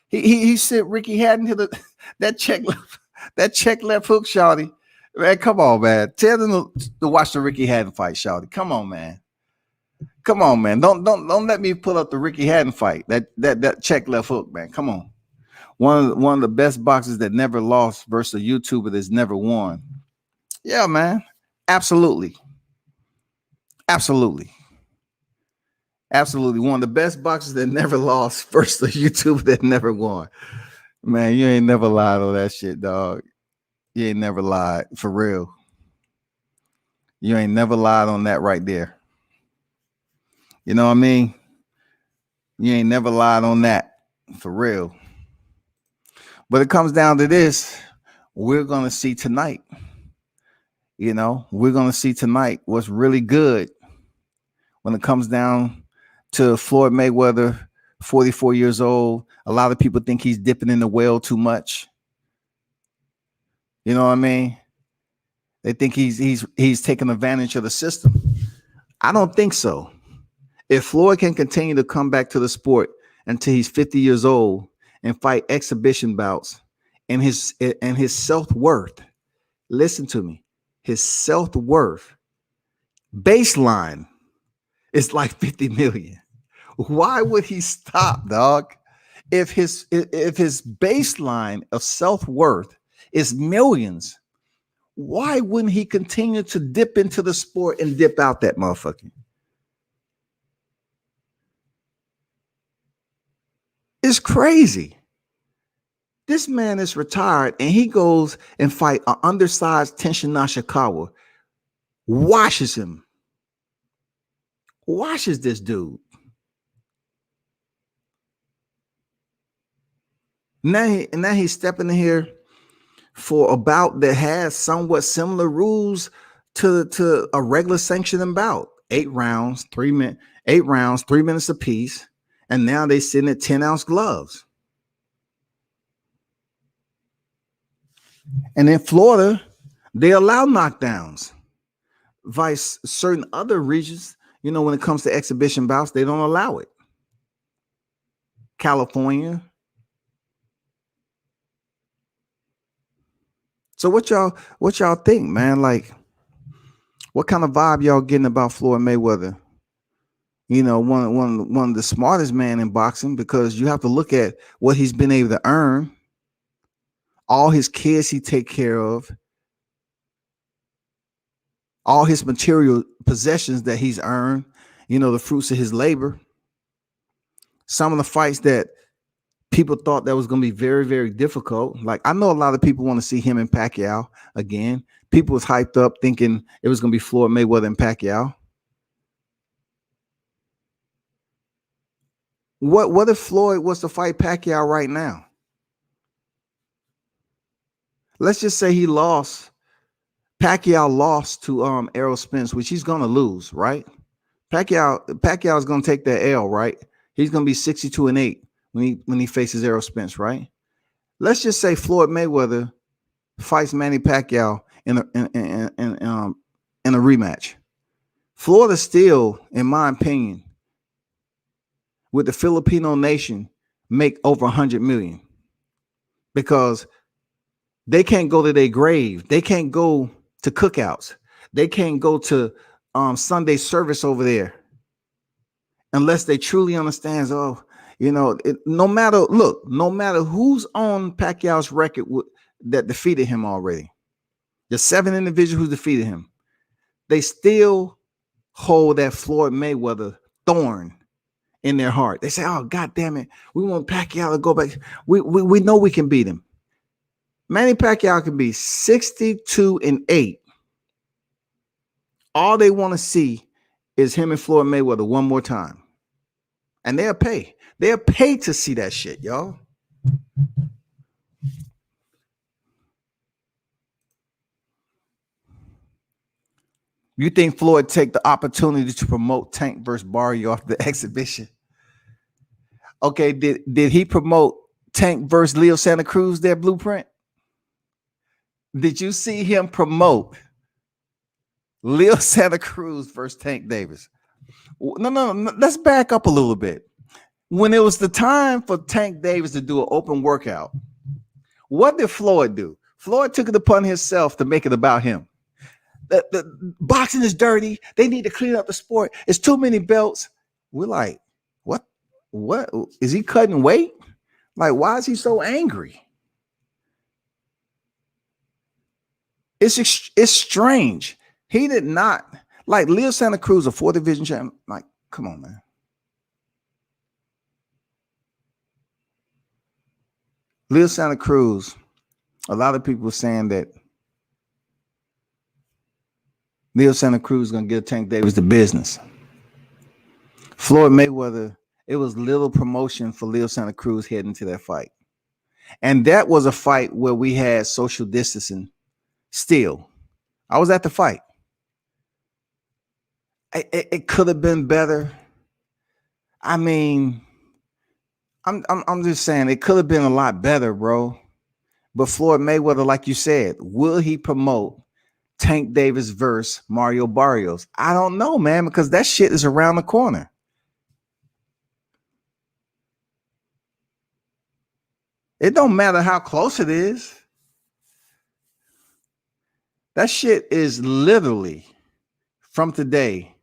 He sent Ricky Hatton to that check left hook, shawty. Man, come on, man. Tell them to watch the Ricky Hatton fight, shawty. Come on, man. Come on, man. Don't let me pull up the Ricky Hatton fight. That check left hook, man. Come on. One of the best boxers that never lost versus a YouTuber that's never won. Yeah, man. Absolutely. One of the best boxers that never lost versus a YouTuber that never won. Man, you ain't never lied on that shit, dog. You ain't never lied. For real. You ain't never lied on that right there. You know what I mean? You ain't never lied on that. For real. But it comes down to this. We're going to see tonight. We're going to see tonight what's really good when it comes down to Floyd Mayweather, 44 years old. A lot of people think he's dipping in the well too much. You know what I mean? They think he's taking advantage of the system. I don't think so. If Floyd can continue to come back to the sport until he's 50 years old and fight exhibition bouts, and his self-worth, listen to me, his self-worth baseline is like 50 million. Why would he stop, dog? If his baseline of self-worth is millions, why wouldn't he continue to dip into the sport and dip out that motherfucker? It's crazy. This man is retired and he goes and fight an undersized Tenshin Nashikawa. Washes this dude. Now he's stepping in here for a bout that has somewhat similar rules to a regular sanctioning bout. 8 rounds, 3 minutes apiece. And now they sitting at 10-ounce gloves. And in Florida, they allow knockdowns. Vice certain other regions, when it comes to exhibition bouts, they don't allow it. California. So what y'all think, man? Like, what kind of vibe y'all getting about Floyd Mayweather? One of the smartest man in boxing, because you have to look at what he's been able to earn. All his kids he take care of. All his material possessions that he's earned, the fruits of his labor. Some of the fights that people thought that was going to be very, very difficult. Like, I know a lot of people want to see him and Pacquiao again. People was hyped up thinking it was going to be Floyd Mayweather and Pacquiao. What if Floyd was to fight Pacquiao right now? Let's just say he lost. Pacquiao lost to Errol Spence, which he's going to lose, right? Pacquiao is going to take that L, right? He's going to be 62-8 when he faces Errol Spence, right? Let's just say Floyd Mayweather fights Manny Pacquiao in a rematch. Florida still, in my opinion, with the Filipino nation, make over 100 million. because they can't go to their grave. They can't go to cookouts. They can't go to Sunday service over there unless they truly understands. Oh, no matter who's on Pacquiao's record that defeated him already, the 7 individuals who defeated him, they still hold that Floyd Mayweather thorn in their heart. They say, "Oh, God damn it, we want Pacquiao to go back. We know we can beat him." Manny Pacquiao can be 62-8. All they want to see is him and Floyd Mayweather one more time. And they'll pay. They'll pay to see that shit, y'all. You think Floyd take the opportunity to promote Tank versus Barrio off the exhibition? Okay, did he promote Tank versus Leo Santa Cruz, their blueprint? Did you see him promote Leo Santa Cruz versus Tank Davis? No. Let's back up a little bit. When it was the time for Tank Davis to do an open workout, what did Floyd do? Floyd took it upon himself to make it about him. The boxing is dirty. They need to clean up the sport. It's too many belts. We're like, what is he cutting weight? Like, why is he so angry? It's strange. He did not like Leo Santa Cruz, a 4th division champion. Like, come on, man. Leo Santa Cruz, a lot of people were saying that Leo Santa Cruz is going to give Tank Davis the business. Floyd Mayweather, it was little promotion for Leo Santa Cruz heading to that fight. And that was a fight where we had social distancing still. I was at the fight. It could have been better. I mean, I'm just saying it could have been a lot better, bro. But Floyd Mayweather, like you said, will he promote Tank Davis versus Mario Barrios? I don't know, man, because that shit is around the corner. It don't matter how close it is. That shit is literally from today,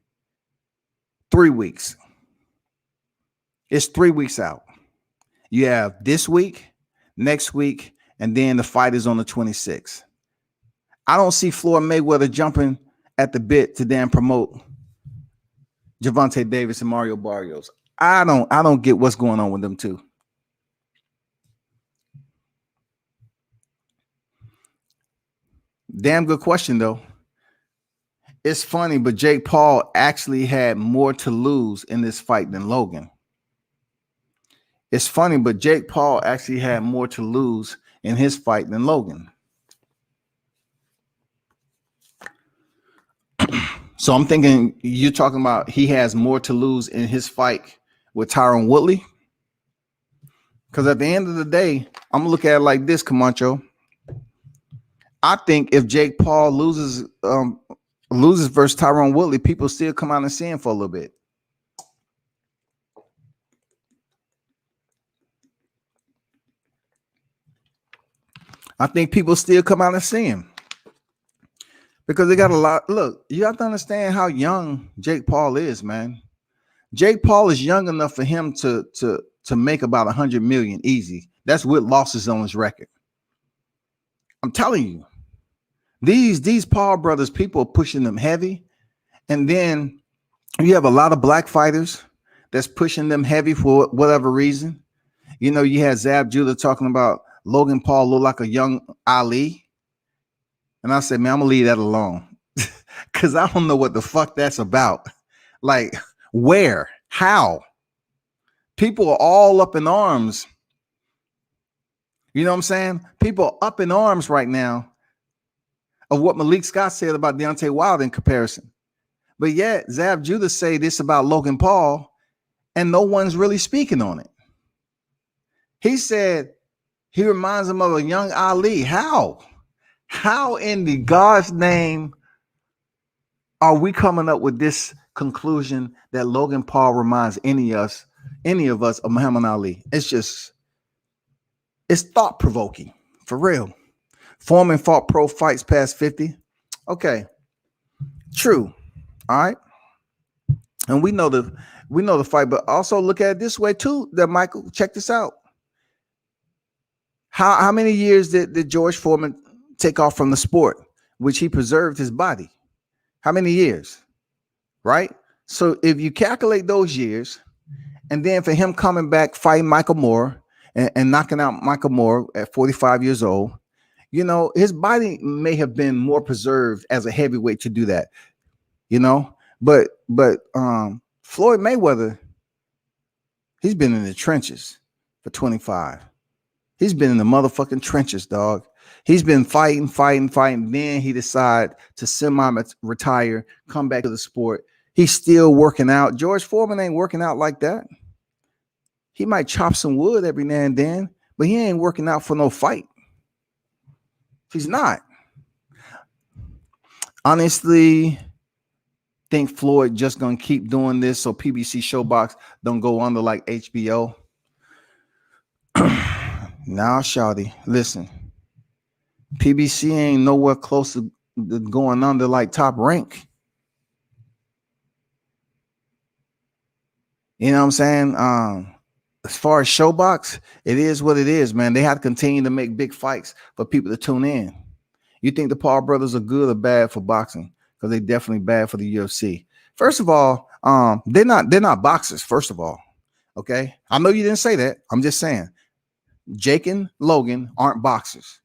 3 weeks. It's 3 weeks out. You have this week, next week, and then the fight is on the 26th. I don't see Floyd Mayweather jumping at the bit to then promote Gervonta Davis and Mario Barrios. I don't get what's going on with them two. Damn good question, though. It's funny, but Jake Paul actually had more to lose in this fight than Logan. It's funny, but Jake Paul actually had more to lose in his fight than Logan. So I'm thinking you're talking about he has more to lose in his fight with Tyron Woodley. Because at the end of the day, I'm going to look at it like this, Camacho. I think if Jake Paul loses versus Tyron Woodley, people still come out and see him for a little bit. I think people still come out and see him because they got a lot. Look, you have to understand how young Jake Paul is, man. Jake Paul is young enough for him to make about 100 million easy. That's with losses on his record. I'm telling you, these Paul brothers, people are pushing them heavy, and then you have a lot of black fighters that's pushing them heavy for whatever reason. You know, you had Zab Judah talking about Logan Paul look like a young Ali. And I said, man, I'm going to leave that alone because I don't know what the fuck that's about. Like, where? How? People are all up in arms. You know what I'm saying? People are up in arms right now of what Malik Scott said about Deontay Wilder in comparison. But yet, Zab Judah say this about Logan Paul, and no one's really speaking on it. He said he reminds him of a young Ali. How? How in the God's name are we coming up with this conclusion that Logan Paul reminds any of us of Muhammad Ali? It's It's thought provoking, for real. Foreman fought pro fights past 50. Okay, true. All right. And we know the fight, but also look at it this way too. That Michael, check this out. How many years did George Foreman take off from the sport, which he preserved his body? How many years? Right? So if you calculate those years, and then for him coming back fighting Michael Moore and knocking out Michael Moore at 45 years old, you know, his body may have been more preserved as a heavyweight to do that, you know. But Floyd Mayweather, he's been in the trenches for 25. He's been in the motherfucking trenches, dog. He's been fighting. Then he decided to semi-retire, come back to the sport. He's still working out. George Foreman ain't working out like that. He might chop some wood every now and then, but he ain't working out for no fight. He's not. Honestly, think Floyd just gonna keep doing this so PBC Showbox don't go under like HBO. Now, shawty, listen. PBC ain't nowhere close to going under like Top Rank. You know what I'm saying? As far as Showbox, it is what it is, man. They have to continue to make big fights for people to tune in. You think the Paul brothers are good or bad for boxing? Because they definitely bad for the UFC. First of all, they're not boxers. First of all, okay. I know you didn't say that. I'm just saying, Jake and Logan aren't boxers.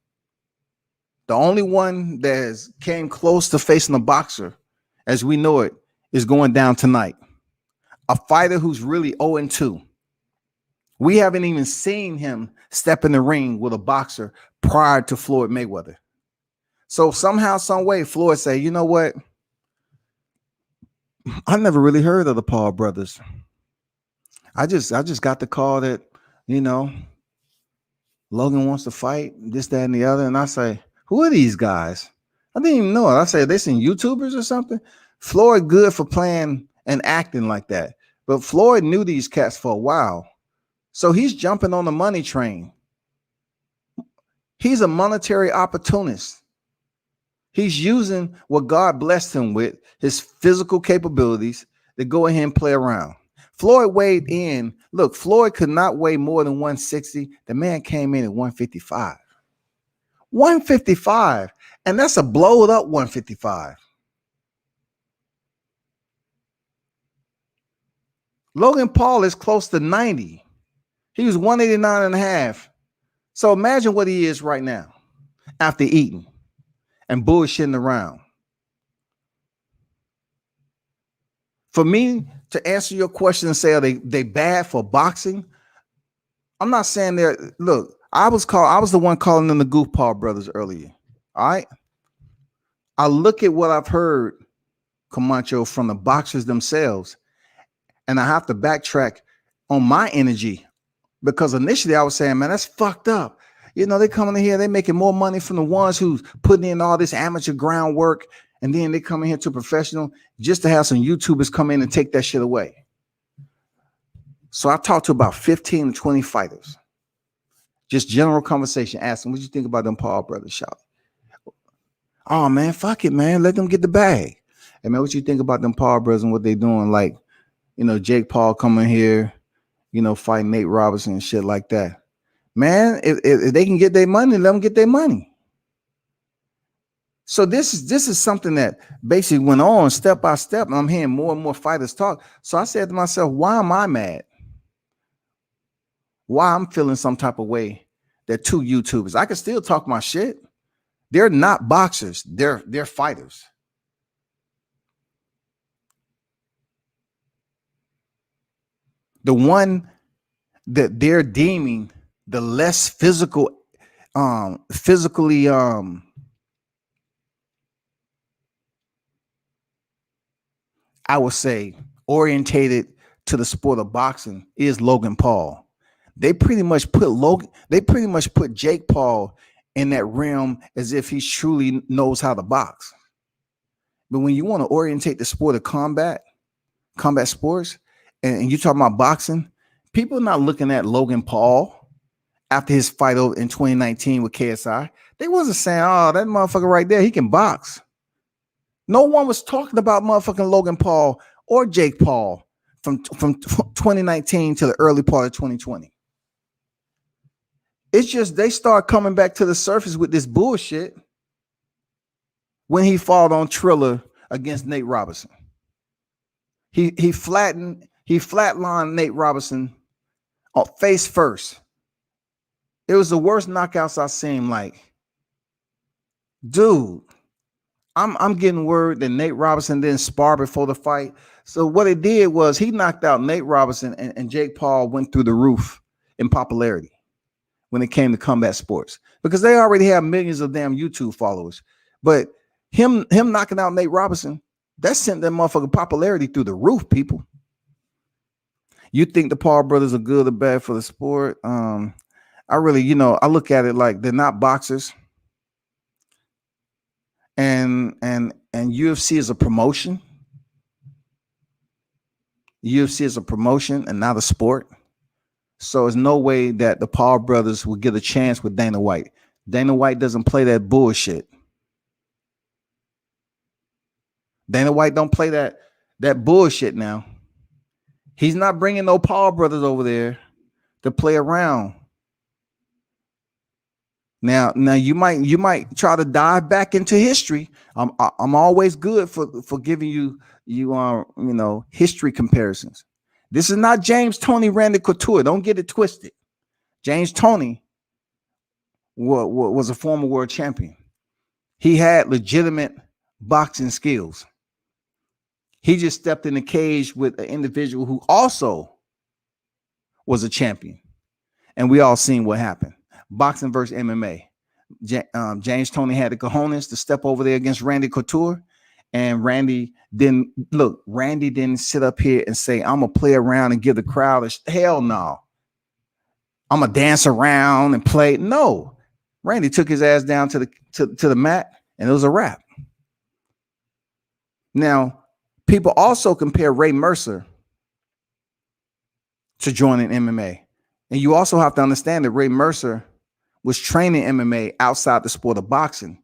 The only one that came close to facing a boxer, as we know it, is going down tonight. A fighter who's really 0-2. We haven't even seen him step in the ring with a boxer prior to Floyd Mayweather. So somehow, some way, Floyd say, you know what? I never really heard of the Paul brothers. I just got the call that, you know, Logan wants to fight, this, that, and the other. And I say, who are these guys? I didn't even know it. I say, they seen YouTubers or something? Floyd good for playing and acting like that. But Floyd knew these cats for a while. So he's jumping on the money train. He's a monetary opportunist. He's using what God blessed him with, his physical capabilities, to go ahead and play around. Floyd weighed in. Look, Floyd could not weigh more than 160. The man came in at 155. 155. And that's a blowed up 155. Logan Paul is close to 90. He was 189 and a half. So imagine what he is right now after eating and bullshitting around. For me to answer your question and say, are they bad for boxing? I'm not saying that. Look, I was the one calling them the Goof Paul brothers earlier. All right. I look at what I've heard, Camacho, from the boxers themselves, and I have to backtrack on my energy, because initially I was saying, man, that's fucked up. You know, they coming in here, they making more money from the ones who's putting in all this amateur groundwork, and then they come in here to professional just to have some YouTubers come in and take that shit away. So I talked to about 15 to 20 fighters. Just general conversation, asking, what you think about them Paul brothers shot? Oh, man, fuck it, man. Let them get the bag. Hey, man, what you think about them Paul brothers and what they doing? Like, you know, Jake Paul coming here, you know, fighting Nate Robinson and shit like that. Man, if they can get their money, let them get their money. So this is something that basically went on step by step, and I'm hearing more and more fighters talk. So I said to myself, why am I mad? Why I'm feeling some type of way that two YouTubers, I can still talk my shit. They're not boxers. They're fighters. The one that they're deeming the less physically I would say orientated to the sport of boxing is Logan Paul. They pretty much put Jake Paul in that realm as if he truly knows how to box. But when you want to orientate the sport of combat sports, and you're talking about boxing, people are not looking at Logan Paul after his fight over in 2019 with KSI. They wasn't saying, oh, that motherfucker right there, he can box. No one was talking about motherfucking Logan Paul or Jake Paul from 2019 to the early part of 2020. It's just they start coming back to the surface with this bullshit when he fought on Triller against Nate Robinson. He flatlined Nate Robinson face first. It was the worst knockouts I've seen. Like, dude, I'm getting word that Nate Robinson didn't spar before the fight. So what it did was he knocked out Nate Robinson, and Jake Paul went through the roof in popularity when it came to combat sports, because they already have millions of damn YouTube followers. But him knocking out Nate Robinson, that sent that motherfucking popularity through the roof, people. You think the Paul brothers are good or bad for the sport? I really, I look at it like they're not boxers. And UFC is a promotion. UFC is a promotion and not a sport. So there's no way that the Paul brothers will get a chance with Dana White. Dana White doesn't play that bullshit. Dana White don't play that bullshit now. He's not bringing no Paul brothers over there to play around. Now you might try to dive back into history. I'm always good for giving you history comparisons. This is not James Toney Randy Couture. Don't get it twisted. James Toney was a former world champion. He had legitimate boxing skills. He just stepped in the cage with an individual who also was a champion. And we all seen what happened. Boxing versus MMA. James Toney had the cojones to step over there against Randy Couture. And Randy didn't sit up here and say, I'm going to play around and give the crowd hell no. I'm going to dance around and play. No. Randy took his ass down to the mat, and it was a wrap. Now, people also compare Ray Mercer to joining MMA. And you also have to understand that Ray Mercer was training MMA outside the sport of boxing.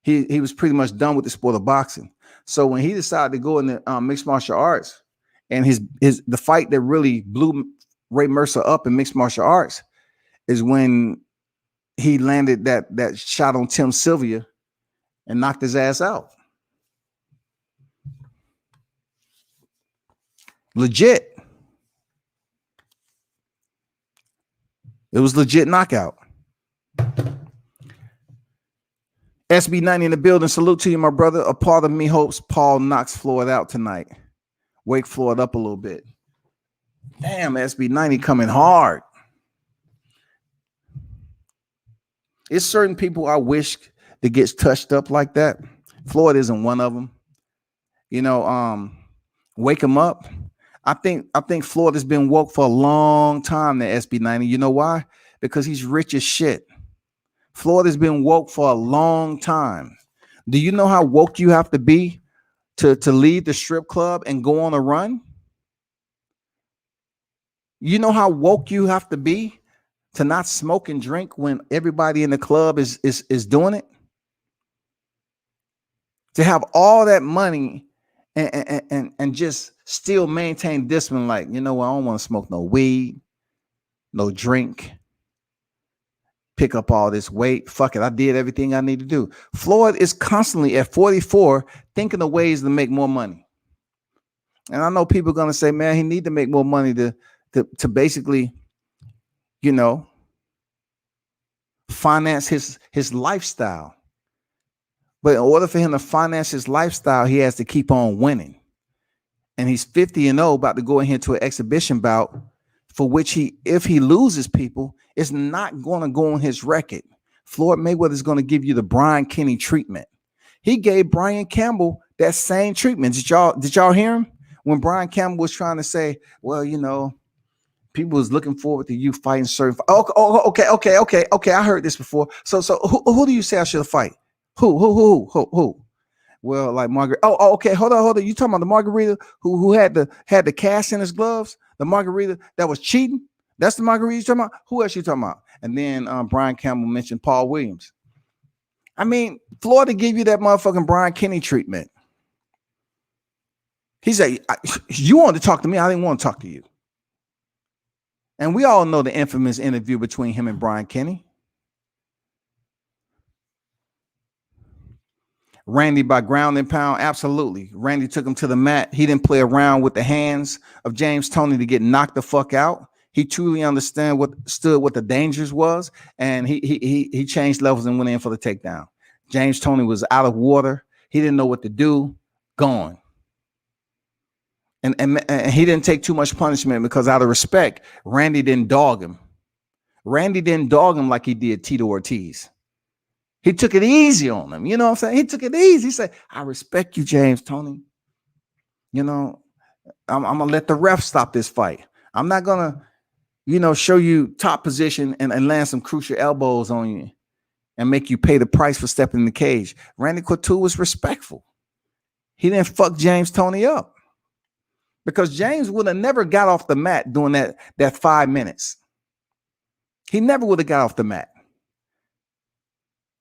He was pretty much done with the sport of boxing. So when he decided to go into mixed martial arts, and the fight that really blew Ray Mercer up in mixed martial arts is when he landed that shot on Tim Sylvia and knocked his ass out. Legit. It was legit knockout. SB90 in the building. Salute to you, my brother. A part of me hopes Paul knocks Floyd out tonight. Wake Floyd up a little bit. Damn, SB90 coming hard. It's certain people I wish that gets touched up like that. Floyd isn't one of them. Wake him up. I think Floyd has been woke for a long time, the SB90. You know why? Because he's rich as shit. Floyd has been woke for a long time. Do you know how woke you have to be to leave the strip club and go on a run? You know how woke you have to be to not smoke and drink when everybody in the club is doing it? To have all that money and just still maintain discipline, like, I don't want to smoke no weed, no drink, pick up all this weight. Fuck it. I did everything I need to do. Floyd is constantly at 44 thinking of ways to make more money. And I know people are going to say, man, he need to make more money to basically, finance his lifestyle. But in order for him to finance his lifestyle, he has to keep on winning. And he's 50-0, about to go in here to an exhibition bout for which if he loses people, it's not going to go on his record. Floyd Mayweather is going to give you the Brian Kenny treatment. He gave Brian Campbell that same treatment. Did y'all hear him? When Brian Campbell was trying to say, well, people was looking forward to you fighting certain. Okay. I heard this before. So who do you say I should fight? Who? Well, like Margaret. Okay. Hold on. You talking about the Margarita who had the cast in his gloves? The Margarita that was cheating? That's the Margarita you talking about? Who else you talking about? And then Brian Campbell mentioned Paul Williams. I mean, Florida gave you that motherfucking Brian Kenny treatment. He said, you wanted to talk to me. I didn't want to talk to you. And we all know the infamous interview between him and Brian Kenny. Randy by ground and pound, absolutely. Randy took him to the mat. He didn't play around with the hands of James Toney to get knocked the fuck out. He truly understood what the dangers was, and he changed levels and went in for the takedown. James Toney was out of water. He didn't know what to do. Gone. And he didn't take too much punishment because out of respect, Randy didn't dog him. Randy didn't dog him like he did Tito Ortiz. He took it easy on him. You know what I'm saying? He took it easy. He said, I respect you, James Toney. You know, I'm going to let the ref stop this fight. I'm not going to, you know, show you top position and land some crucial elbows on you and make you pay the price for stepping in the cage. Randy Couture was respectful. He didn't fuck James Toney up because James would have never got off the mat during that 5 minutes. He never would have got off the mat.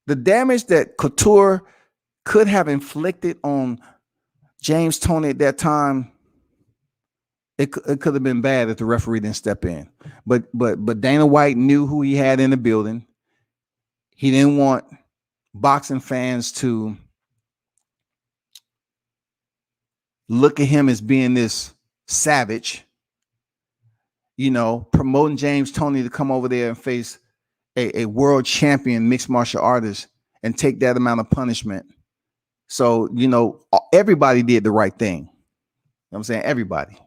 The damage that Couture could have inflicted on James Toney at that time, it could have been bad if the referee didn't step in. But Dana White knew who he had in the building. He didn't want boxing fans to look at him as being this savage, you know, promoting James Toney to come over there and face a world champion mixed martial artist and take that amount of punishment. So, you know, everybody did the right thing. You know what I'm saying? Everybody.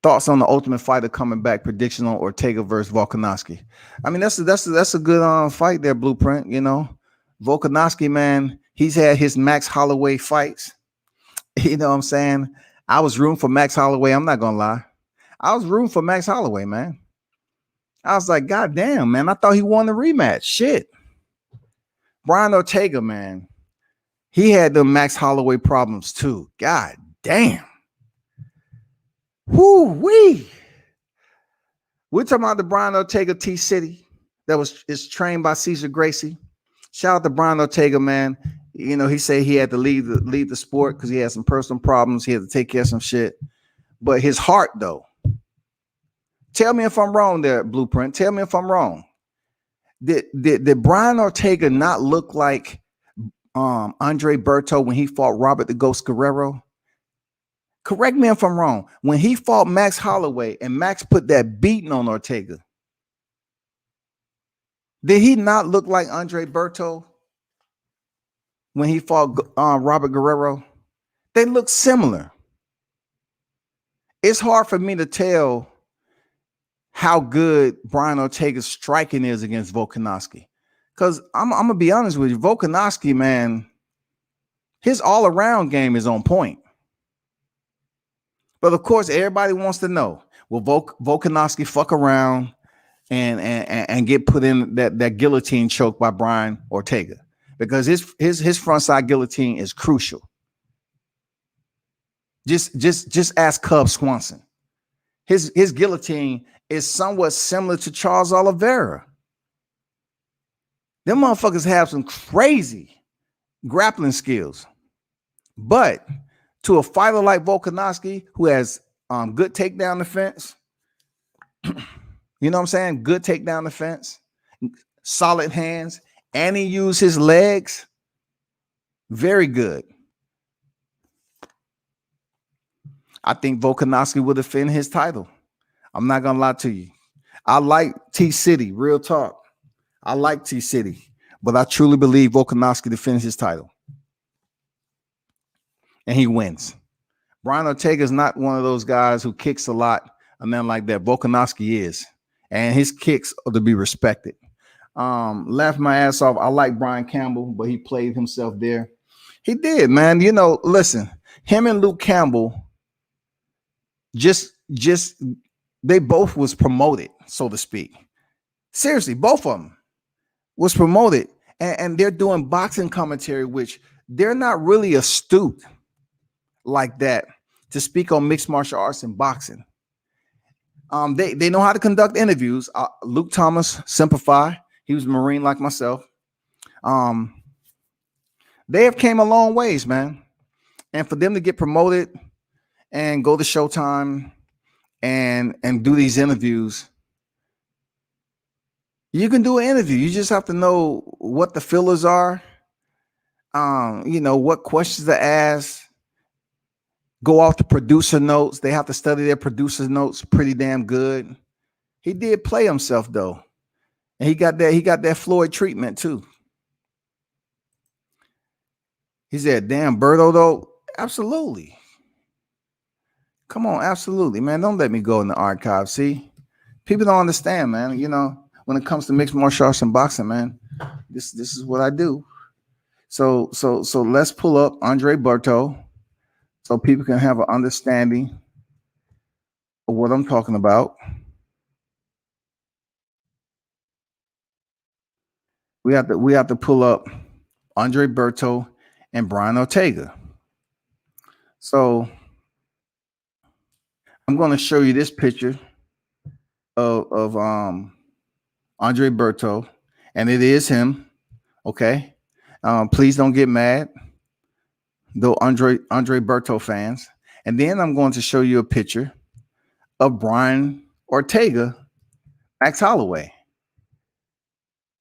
Thoughts on the Ultimate Fighter coming back, prediction on Ortega versus Volkanovski. I mean, that's a good fight there, Blueprint, you know. Volkanovski, man, he's had his Max Holloway fights. You know what I'm saying? I was rooting for Max Holloway. I'm not going to lie. I was rooting for Max Holloway, man. I was like, God damn, man. I thought he won the rematch. Shit. Brian Ortega, man. He had the Max Holloway problems too. God damn. Whoo-wee. We're talking about the Brian Ortega T-City that is trained by Cesar Gracie. Shout out to Brian Ortega, man. You know, he said he had to leave the sport because he had some personal problems. He had to take care of some shit. But his heart, though. Tell me if I'm wrong there, Blueprint. Tell me if I'm wrong. Did Brian Ortega not look like Andre Berto when he fought Robert the Ghost Guerrero? Correct me if I'm wrong. When he fought Max Holloway and Max put that beating on Ortega, did he not look like Andre Berto when he fought Robert Guerrero? They look similar. It's hard for me to tell how good Brian Ortega's striking is against Volkanovski. Because I'm going to be honest with you, Volkanovski, man, his all-around game is on point. But of course, everybody wants to know, will Volkanovski fuck around and get put in that guillotine choke by Brian Ortega? Because his front side guillotine is crucial. Just ask Cub Swanson. His guillotine is somewhat similar to Charles Oliveira. Them motherfuckers have some crazy grappling skills. But to a fighter like Volkanovski, who has good takedown defense, you know what I'm saying? Good takedown defense, solid hands, and he used his legs. Very good. I think Volkanovski will defend his title. I'm not going to lie to you. I like T-City, real talk. I like T-City, but I truly believe Volkanovski defends his title. And he wins. Brian Ortega is not one of those guys who kicks a lot and then like that. Volkanovski is. And his kicks are to be respected. Laughed my ass off. I like Brian Campbell, but he played himself there. He did, man. You know, listen, him and Luke Campbell just they both was promoted, so to speak. Seriously, both of them was promoted, and they're doing boxing commentary, which they're not really astute like that to speak on mixed martial arts and boxing. They know how to conduct interviews. Luke Thomas, Simplify. He was a Marine like myself. They have came a long ways, man. And for them to get promoted and go to Showtime and do these interviews, you can do an interview. You just have to know what the fillers are. What questions to ask. Go off the producer notes. They have to study their producer notes pretty damn good. He did play himself though. And he got that Floyd treatment too. He said, damn, Berto though. Absolutely. Come on, absolutely, man. Don't let me go in the archive. See, people don't understand, man. When it comes to mixed martial arts and boxing, man, this is what I do. So let's pull up Andre Berto so people can have an understanding of what I'm talking about. We have to pull up Andre Berto and Brian Ortega. So I'm going to show you this picture of Andre Berto, and it is him. Okay, please don't get mad, though, Andre Berto fans. And then I'm going to show you a picture of Brian Ortega, Max Holloway.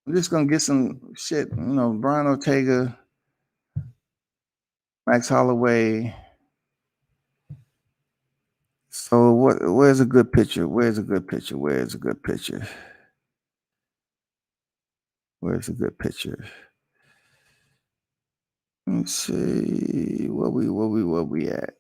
I'm just gonna get some shit, Brian Ortega, Max Holloway. So where's a good picture? Where's a good picture? Where's a good picture? Where's a good picture? Let's see where we at.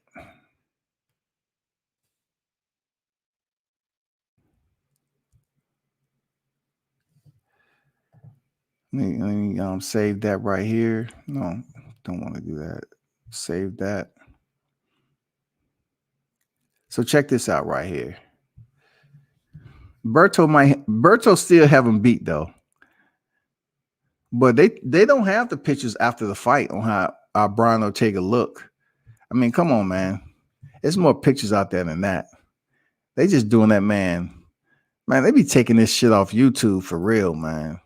Let me save that right here. No, don't want to do that. Save that. So check this out right here. Berto still have him beat though. But they don't have the pictures after the fight on how Brian Ortega look. I mean, come on, man. There's more pictures out there than that. They just doing that, man. Man, they be taking this shit off YouTube for real, man.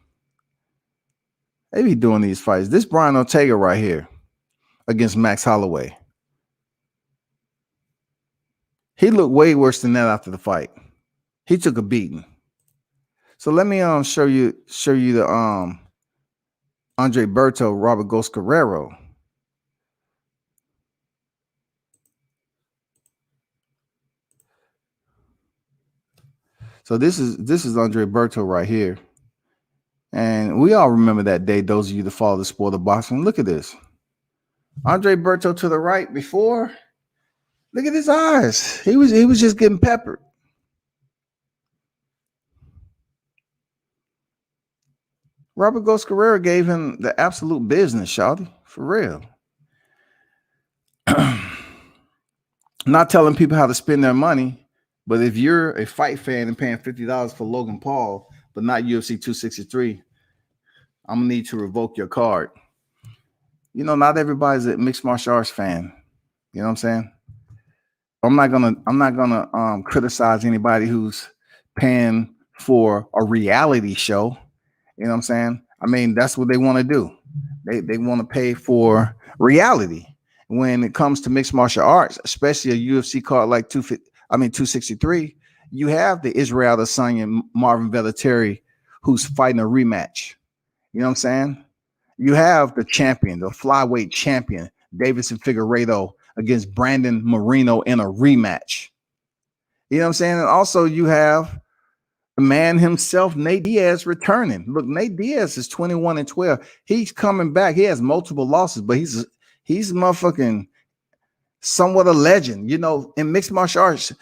They be doing these fights. This Brian Ortega right here against Max Holloway. He looked way worse than that after the fight. He took a beating. So let me show you the Andre Berto, Robert Ghost Guerrero. So this is Andre Berto right here. And we all remember that day, those of you that follow the sport of boxing. Look at this. Andre Berto to the right before. Look at his eyes. He was just getting peppered. Robert Ghost Guerrero gave him the absolute business, shawty, for real. Not telling people how to spend their money, but if you're a fight fan and paying $50 for Logan Paul, but not UFC 263, I'm gonna need to revoke your card. Not everybody's a mixed martial arts fan. You know what I'm saying? I'm not gonna criticize anybody who's paying for a reality show. You know what I'm saying? I mean, that's what they want to do. They want to pay for reality. When it comes to mixed martial arts, especially a UFC card like 263, you have the Israel Adesanya, Marvin Vettori, who's fighting a rematch. You know what I'm saying? You have the champion, the flyweight champion, Davidson Figueiredo against Brandon Moreno in a rematch. You know what I'm saying? And also you have the man himself, Nate Diaz, returning. Look, Nate Diaz is 21-12. He's coming back. He has multiple losses, but he's motherfucking somewhat a legend. In mixed martial arts,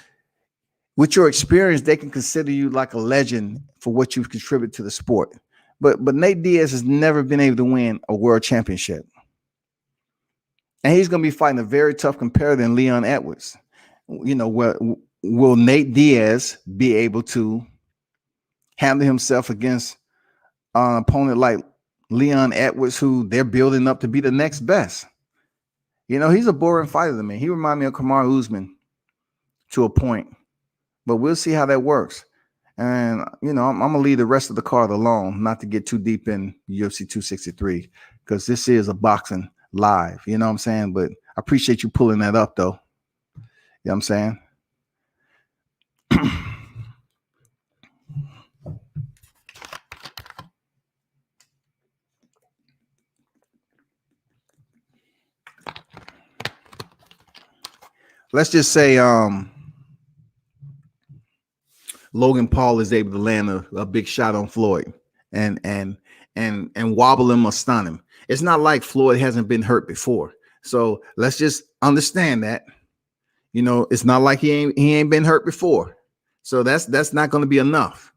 with your experience, they can consider you like a legend for what you've contributed to the sport. But Nate Diaz has never been able to win a world championship. And he's going to be fighting a very tough competitor in Leon Edwards. Will Nate Diaz be able to handle himself against an opponent like Leon Edwards, who they're building up to be the next best? He's a boring fighter to me. He reminds me of Kamaru Usman to a point. but we'll see how that works. And I'm gonna leave the rest of the card alone, not to get too deep in UFC 263, because this is a boxing live. You know what I'm saying? But I appreciate you pulling that up, though. You know what I'm saying? Let's just say Logan Paul is able to land a big shot on Floyd and wobble him or stun him. It's not like Floyd hasn't been hurt before. So let's just understand that. It's not like he ain't been hurt before. So that's not going to be enough.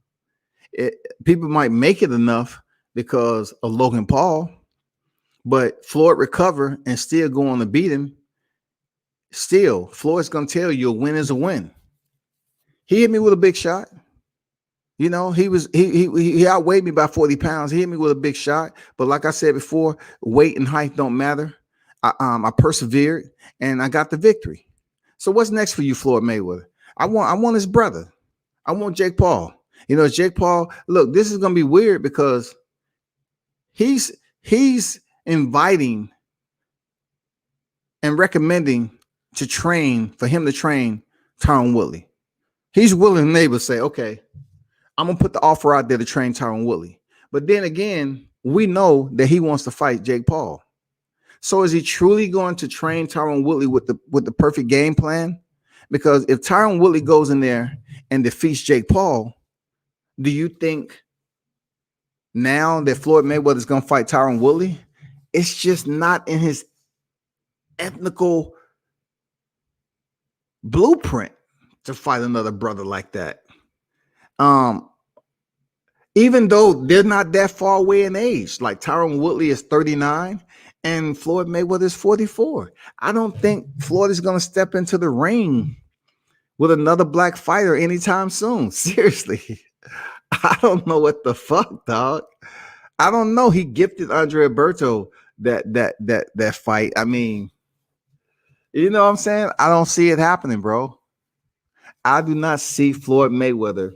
People might make it enough because of Logan Paul, but Floyd recover and still go on to beat him. Still, Floyd's going to tell you a win is a win. He hit me with a big shot. He outweighed me by 40 pounds. He hit me with a big shot. But like I said before, weight and height don't matter. I persevered and I got the victory. So what's next for you, Floyd Mayweather? I want his brother. I want Jake Paul. Jake Paul, look, this is going to be weird because he's inviting and recommending for him to train Tyron Woodley. He's willing and able to say, okay, I'm going to put the offer out there to train Tyron Woodley. But then again, we know that he wants to fight Jake Paul. So is he truly going to train Tyron Woodley with the perfect game plan? Because if Tyron Woodley goes in there and defeats Jake Paul, do you think now that Floyd Mayweather is going to fight Tyron Woodley? It's just not in his ethnical blueprint to fight another brother like that. Even though they're not that far away in age, like Tyron Woodley is 39 and Floyd Mayweather is 44. I don't think Floyd is going to step into the ring with another black fighter anytime soon. Seriously. I don't know what the fuck, dog. I don't know. He gifted Andre Alberto that fight. I mean, you know what I'm saying? I don't see it happening, bro. I do not see Floyd Mayweather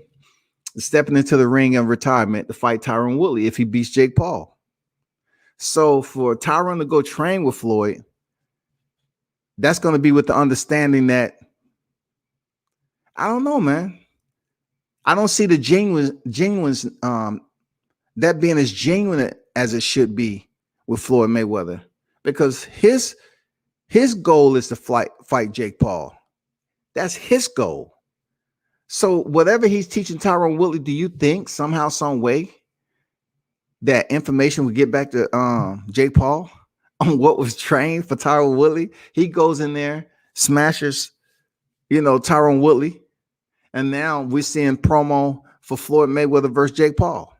stepping into the ring in retirement to fight Tyron Woodley if he beats Jake Paul. So for Tyron to go train with Floyd, that's going to be with the understanding that, I don't know, man. I don't see the genuine that being as genuine as it should be with Floyd Mayweather, because his goal is to fight Jake Paul. That's his goal. So whatever he's teaching Tyron Woodley, do you think somehow, some way that information will get back to Jake Paul on what was trained for Tyron Woodley? He goes in there, smashes, Tyron Woodley. And now we're seeing promo for Floyd Mayweather versus Jake Paul.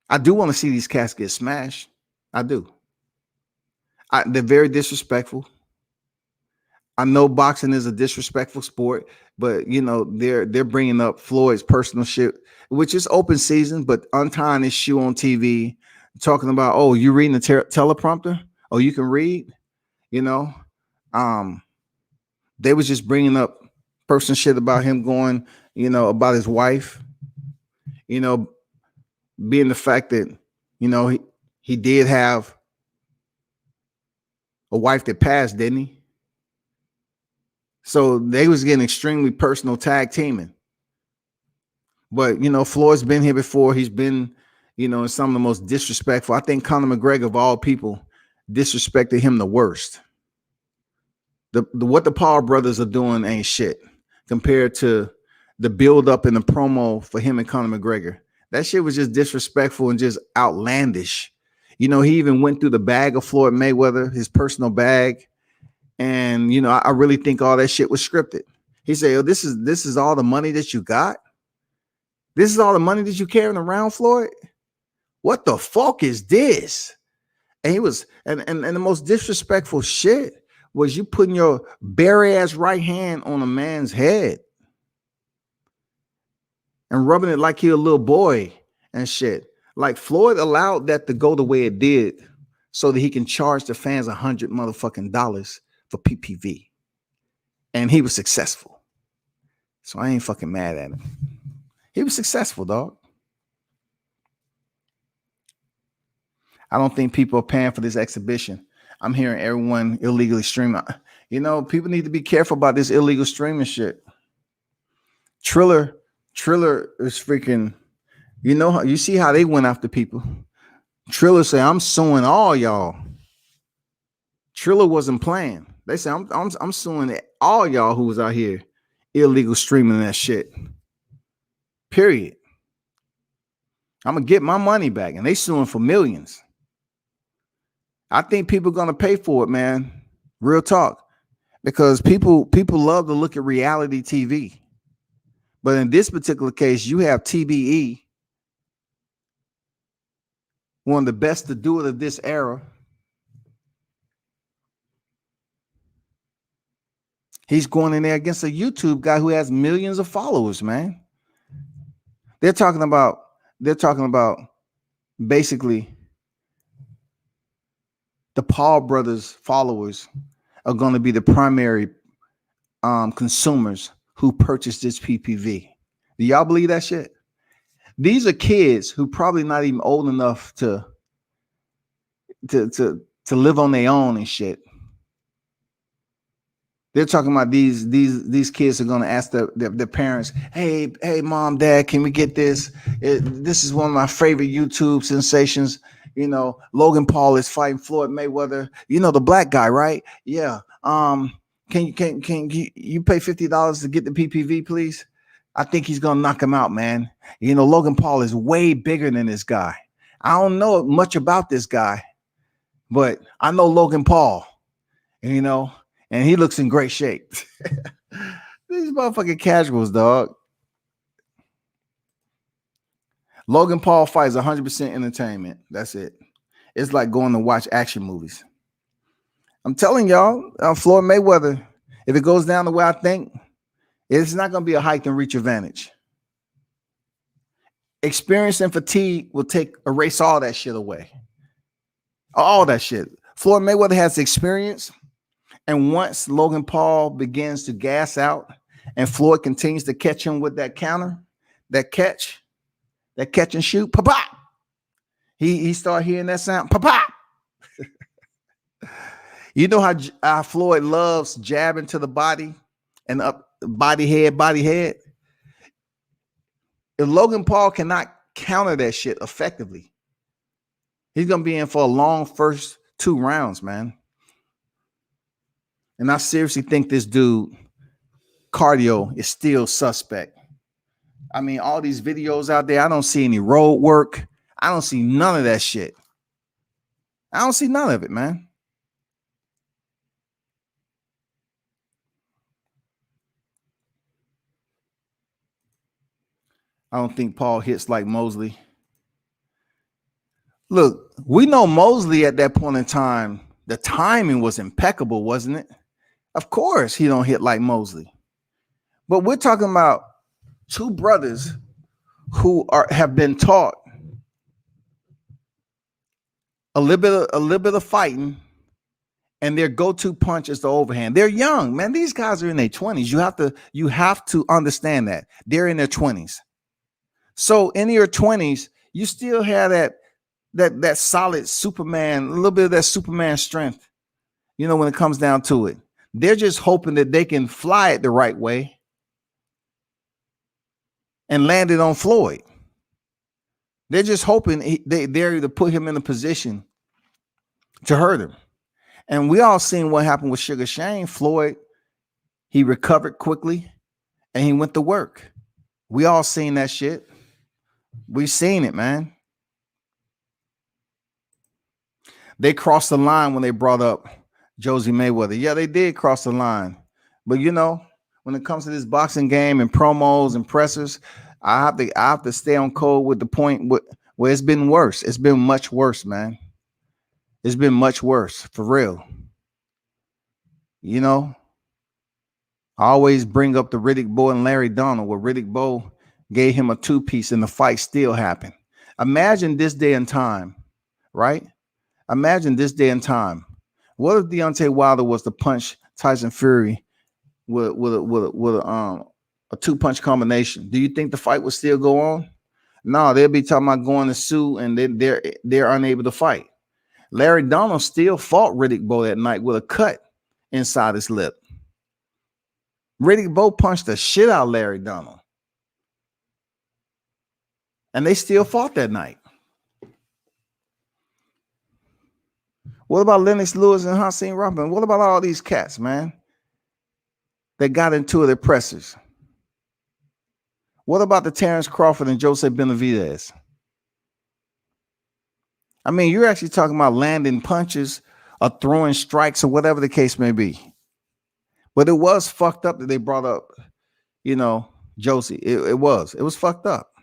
I do want to see these cats get smashed. I do. They're very disrespectful. I know boxing is a disrespectful sport, but they're bringing up Floyd's personal shit, which is open season, but untying his shoe on TV, talking about, oh, you reading the teleprompter? Oh, you can read? They was just bringing up personal shit about him going, about his wife, being the fact that, he did have a wife that passed, didn't he? So they was getting extremely personal tag teaming. But, Floyd's been here before. He's been, in some of the most disrespectful. I think Conor McGregor, of all people, disrespected him the worst. What the Paul brothers are doing ain't shit compared to the build up and the promo for him and Conor McGregor. That shit was just disrespectful and just outlandish. He even went through the bag of Floyd Mayweather, his personal bag. And, I really think all that shit was scripted. He said, oh, this is all the money that you got? This is all the money that you carrying around, Floyd? What the fuck is this? And he was, and the most disrespectful shit was you putting your bare ass right hand on a man's head and rubbing it like he a little boy and shit. Like Floyd allowed that to go the way it did so that he can charge the fans $100 motherfucking for PPV. And he was successful. So I ain't fucking mad at him. He was successful, dog. I don't think people are paying for this exhibition. I'm hearing everyone illegally streaming. You know, people need to be careful about this illegal streaming shit. Triller is freaking, you know, you see how they went after people. Triller say, I'm suing all y'all. Triller wasn't playing. They say, I'm suing all y'all who was out here illegal streaming that shit. Period. I'm gonna get my money back. And they suing for millions. I think people are gonna pay for it, man. Real talk. Because people love to look at reality TV. But in this particular case, you have TBE, one of the best to do it of this era. He's going in there against a YouTube guy who has millions of followers, man. They're talking about basically the Paul brothers followers are going to be the primary consumers who purchased this PPV. Do y'all believe that shit? These are kids who probably not even old enough to live on their own and shit. They're talking about these kids are going to ask their parents, hey, mom, dad, can we get this? This is one of my favorite YouTube sensations. You know, Logan Paul is fighting Floyd Mayweather. You know, the black guy, right? Yeah. Can you pay $50 to get the PPV, please? I think he's going to knock him out, man. You know, Logan Paul is way bigger than this guy. I don't know much about this guy, but I know Logan Paul, you know, and he looks in great shape. These motherfucking casuals, dog. Logan Paul fights 100% entertainment. That's it. It's like going to watch action movies. I'm telling y'all, Floyd Mayweather, if it goes down the way I think, it's not going to be a height and reach advantage. Experience and fatigue will erase all that shit away. All that shit. Floyd Mayweather has experience. And once Logan Paul begins to gas out and Floyd continues to catch him with that counter, that catch and shoot, pop. He start hearing that sound, pop. You know how Floyd loves jabbing to the body and up body head. If Logan Paul cannot counter that shit effectively, he's going to be in for a long first 2 rounds, man. And I seriously think this dude, cardio, is still suspect. I mean, all these videos out there, I don't see any road work. I don't see none of that shit. I don't see none of it, man. I don't think Paul hits like Mosley. Look, we know Mosley at that point in time, the timing was impeccable, wasn't it? Of course, he don't hit like Mosley. But we're talking about 2 brothers who have been taught a little bit of fighting, and their go-to punch is the overhand. They're young, man. These guys are in their 20s. You have to understand that. They're in their 20s. So in your 20s, you still have that solid Superman, a little bit of that Superman strength, you know, when it comes down to it. They're just hoping that they can fly it the right way and land it on Floyd. They're just hoping they're to put him in a position to hurt him. And we all seen what happened with Sugar Shane. Floyd, he recovered quickly and he went to work. We all seen that shit. We seen it, man. They crossed the line when they brought up Josie Mayweather. Yeah, they did cross the line. But you know, when it comes to this boxing game and promos and pressers, I have to stay on code with the point where it's been worse. It's been much worse, man. It's been much worse, for real. You know, I always bring up the Riddick Bowe and Larry Donald, where Riddick Bowe gave him a 2-piece and the fight still happened. Imagine this day and time, right? Imagine this day and time. What if Deontay Wilder was to punch Tyson Fury a 2-punch combination, do you think the fight would still go on? No, they'll be talking about going to sue, and they're unable to fight. Larry Donald still fought Riddick Bowe that night with a cut inside his lip. Riddick Bowe punched the shit out of Larry Donald, and they still fought that night. What about Lennox Lewis and Hakeem Robinson? What about all these cats, man, that got into it at pressers? What about the Terrence Crawford and Jose Benavidez? I mean, you're actually talking about landing punches or throwing strikes or whatever the case may be. But it was fucked up that they brought up, Josie. It was fucked up.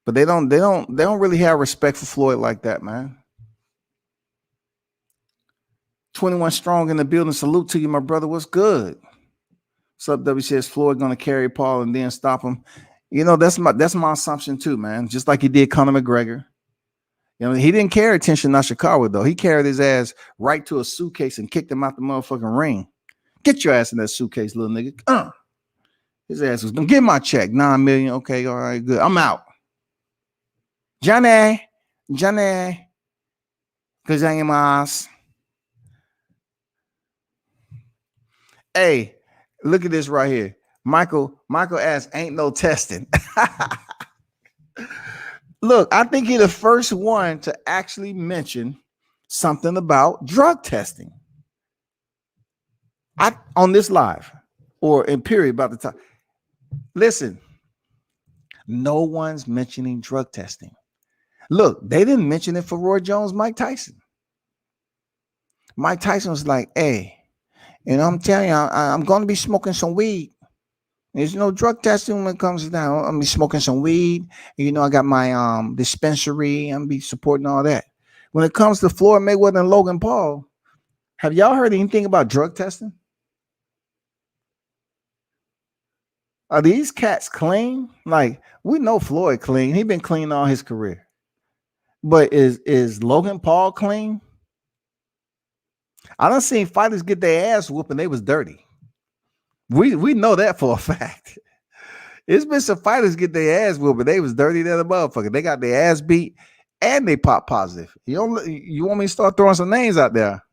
But they don't really have respect for Floyd like that, man. 21 Strong in the building. Salute to you, my brother. What's good? What's up, WCS? Floyd gonna carry Paul and then stop him. That's my assumption too, man. Just like he did Conor McGregor. He didn't carry Tenshin Nashikawa, though. He carried his ass right to a suitcase and kicked him out the motherfucking ring. Get your ass in that suitcase, little nigga. His ass was gonna get my check. $9 million. Okay, all right, good. I'm out. Johnny. Cause I am my ass. Hey, look at this right here. Michael asked, ain't no testing. Look, I think he's the first one to actually mention something about drug testing. On this live or in period about the time. Listen, no one's mentioning drug testing. Look, they didn't mention it for Roy Jones, Mike Tyson. Mike Tyson was like, hey, I'm telling you, I'm going to be smoking some weed. There's no drug testing when it comes to that. I'm going to be smoking some weed. I got my dispensary. I'm going to be supporting all that. When it comes to Floyd Mayweather and Logan Paul, have y'all heard anything about drug testing? Are these cats clean? Like, we know Floyd clean. He's been clean all his career. But is Logan Paul clean? I done seen fighters get their ass whooped and they was dirty. We know that for a fact. It's been some fighters get their ass whooped, but they was dirty than a motherfucker. They got their ass beat and they pop positive. You want me to start throwing some names out there?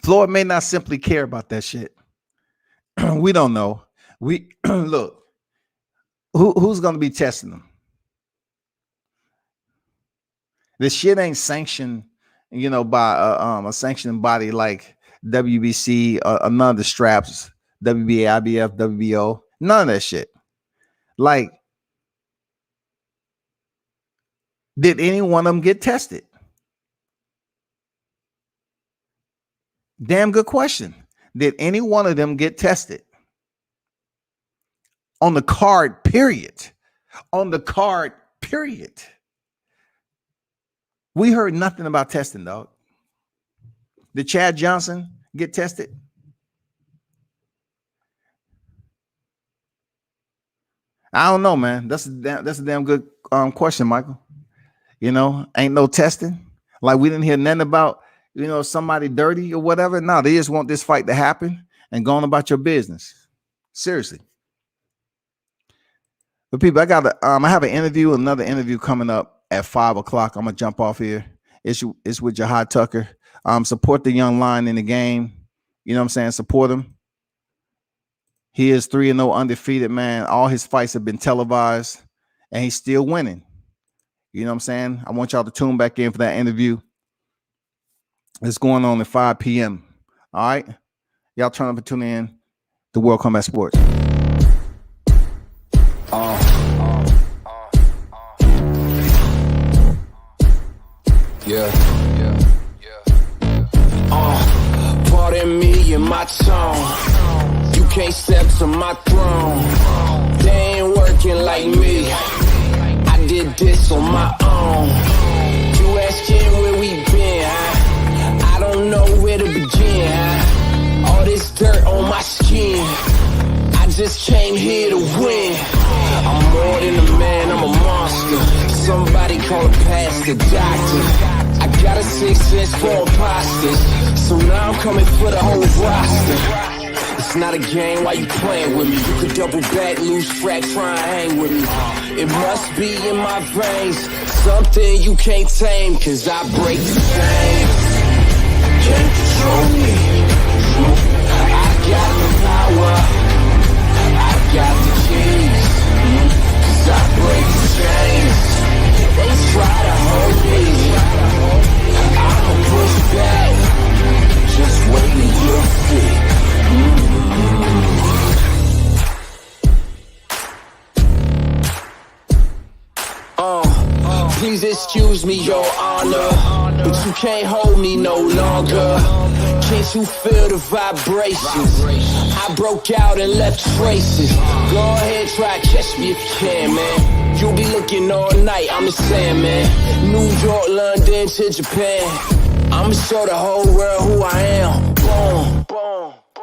Floyd may not simply care about that shit. We don't know. We look. Who's gonna be testing them? This shit ain't sanctioned, by a sanctioning body like WBC or none of the straps, WBA, IBF, WBO, none of that shit. Like, did any one of them get tested? Damn good question. Did any one of them get tested? On the card, period. On the card, period. We heard nothing about testing, dog. Did Chad Johnson get tested? I don't know, man. That's a damn good question, Michael. Ain't no testing. Like, we didn't hear nothing about, somebody dirty or whatever. No, they just want this fight to happen and go on about your business. Seriously. But people, I have another interview coming up at 5:00. I'm gonna jump off here. It's with Jahad Tucker. Support the young lion in the game. You know what I'm saying? Support him. He is 3-0 undefeated, man. All his fights have been televised, and he's still winning. You know what I'm saying? I want y'all to tune back in for that interview. It's going on at 5 p.m. All right? Y'all turn up and tune in to World Combat Sports. Pardon me and my tone. You can't step to my throne. They ain't working like me. I did this on my own. You asking where we been, huh? I don't know where to begin, huh? All this dirt on my skin. I just came here to win. I'm more than a man, I'm a monster. Somebody call a pastor, doctor. I got a 6th sense for imposters, so now I'm coming for the whole roster. It's not a game, why you playing with me? You could double back, lose track, try and hang with me. It must be in my veins, something you can't tame, cause I break the chains. Can't control me. I got the power, I got the keys, cause I break the chains. They try to hold me, I'ma push back, just wait and you'll see. Please excuse me, your honor, but you can't hold me no longer. Can't you feel the vibrations? I broke out and left traces. Go ahead, try to catch me if you can, man. You'll be looking all night, I'm just saying, man. New York, London to Japan, I'ma show the whole world who I am. Boom.